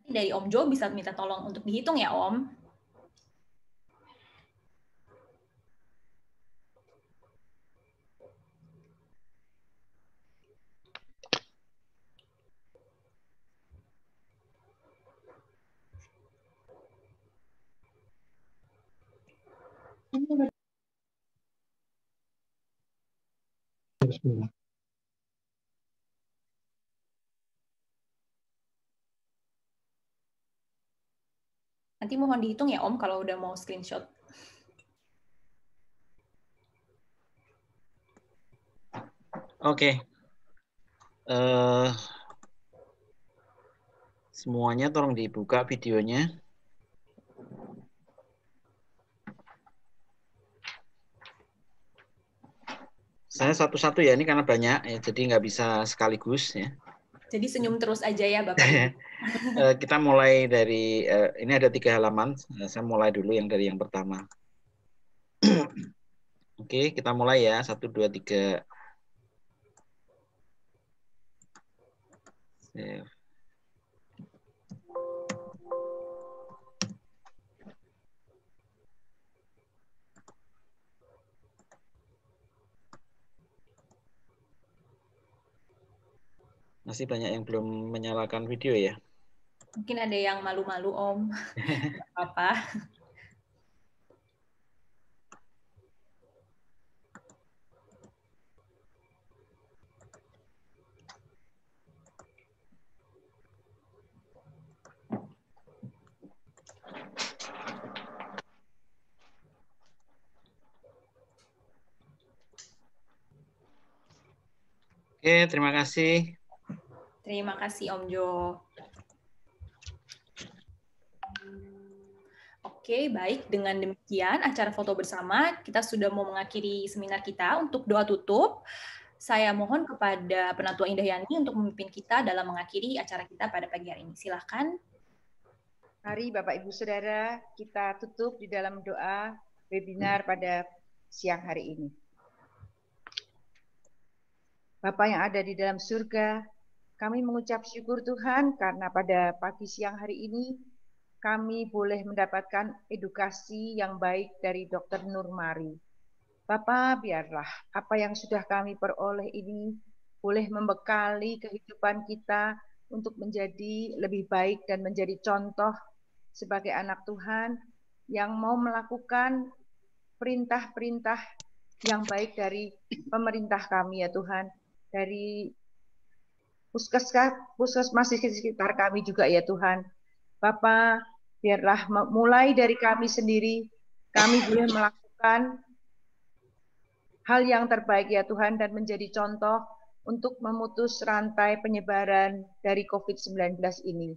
Nanti dari Om Jo bisa minta tolong untuk dihitung ya, Om. Nanti mohon dihitung ya Om kalau udah mau screenshot. Oke. Semuanya tolong dibuka videonya. Saya satu-satu ya, ini karena banyak ya, jadi nggak bisa sekaligus ya. Jadi senyum terus aja ya Bapak. Kita mulai dari, ini ada 3 halaman, saya mulai dulu yang dari yang pertama. Oke, kita mulai ya, 1, 2, 3. Save. Masih banyak yang belum menyalakan video ya. Mungkin ada yang malu-malu, Om. Nggak apa-apa. Oke, terima kasih. Terima kasih, Om Jo. Oke, baik. Dengan demikian, acara foto bersama, kita sudah mau mengakhiri seminar kita. Untuk doa tutup, saya mohon kepada Penatua Indah Yani untuk memimpin kita dalam mengakhiri acara kita pada pagi hari ini. Silahkan. Mari Bapak Ibu Saudara, kita tutup di dalam doa webinar pada siang hari ini. Bapa yang ada di dalam surga, kami mengucap syukur Tuhan karena pada pagi siang hari ini kami boleh mendapatkan edukasi yang baik dari Dr. Nurmari. Bapa, biarlah apa yang sudah kami peroleh ini boleh membekali kehidupan kita untuk menjadi lebih baik dan menjadi contoh sebagai anak Tuhan yang mau melakukan perintah-perintah yang baik dari pemerintah kami ya Tuhan, dari puskesmas di sekitar kami juga ya Tuhan. Bapa, biarlah mulai dari kami sendiri, kami boleh melakukan hal yang terbaik ya Tuhan dan menjadi contoh untuk memutus rantai penyebaran dari COVID-19 ini.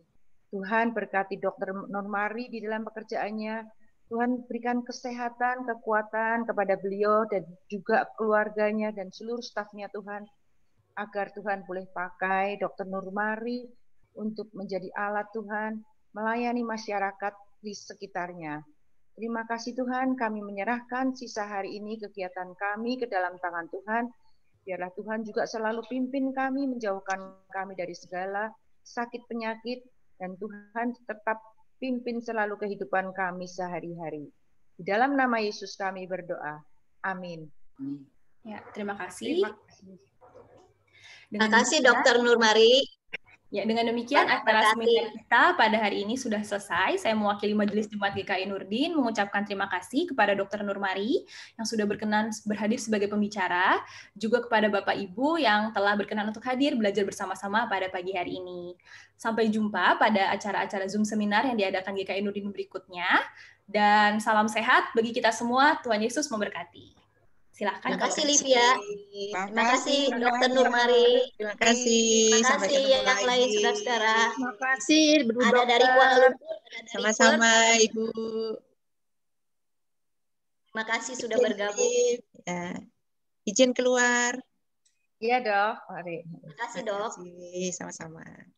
Tuhan berkati Dr. Nurmari di dalam pekerjaannya. Tuhan berikan kesehatan, kekuatan kepada beliau dan juga keluarganya dan seluruh stafnya Tuhan. Agar Tuhan boleh pakai Dr. Nurmari untuk menjadi alat Tuhan, melayani masyarakat di sekitarnya. Terima kasih Tuhan, kami menyerahkan sisa hari ini kegiatan kami ke dalam tangan Tuhan. Biarlah Tuhan juga selalu pimpin kami, menjauhkan kami dari segala sakit penyakit, dan Tuhan tetap pimpin selalu kehidupan kami sehari-hari. Di dalam nama Yesus kami berdoa. Amin. Ya, terima kasih. Terima kasih Dr. Nurmari. Ya, dengan demikian acara seminar kita pada hari ini sudah selesai. Saya mewakili Majelis Jemaat GKI Nurdin mengucapkan terima kasih kepada Dr. Nurmari yang sudah berkenan berhadir sebagai pembicara, juga kepada Bapak Ibu yang telah berkenan untuk hadir belajar bersama-sama pada pagi hari ini. Sampai jumpa pada acara-acara Zoom seminar yang diadakan GKI Nurdin berikutnya. Dan salam sehat bagi kita semua. Tuhan Yesus memberkati. Silahkan. Terima kasih Livia. Terima kasih Dr. Nurmari. Terima kasih. Terima kasih yang lain saudara-saudara. Terima kasih. Ada dari Kuala Lumpur. Sama-sama Ibu. Terima kasih sudah bergabung. Ya. Izin keluar. Iya dok. Mari. Terima kasih dok. Sama-sama.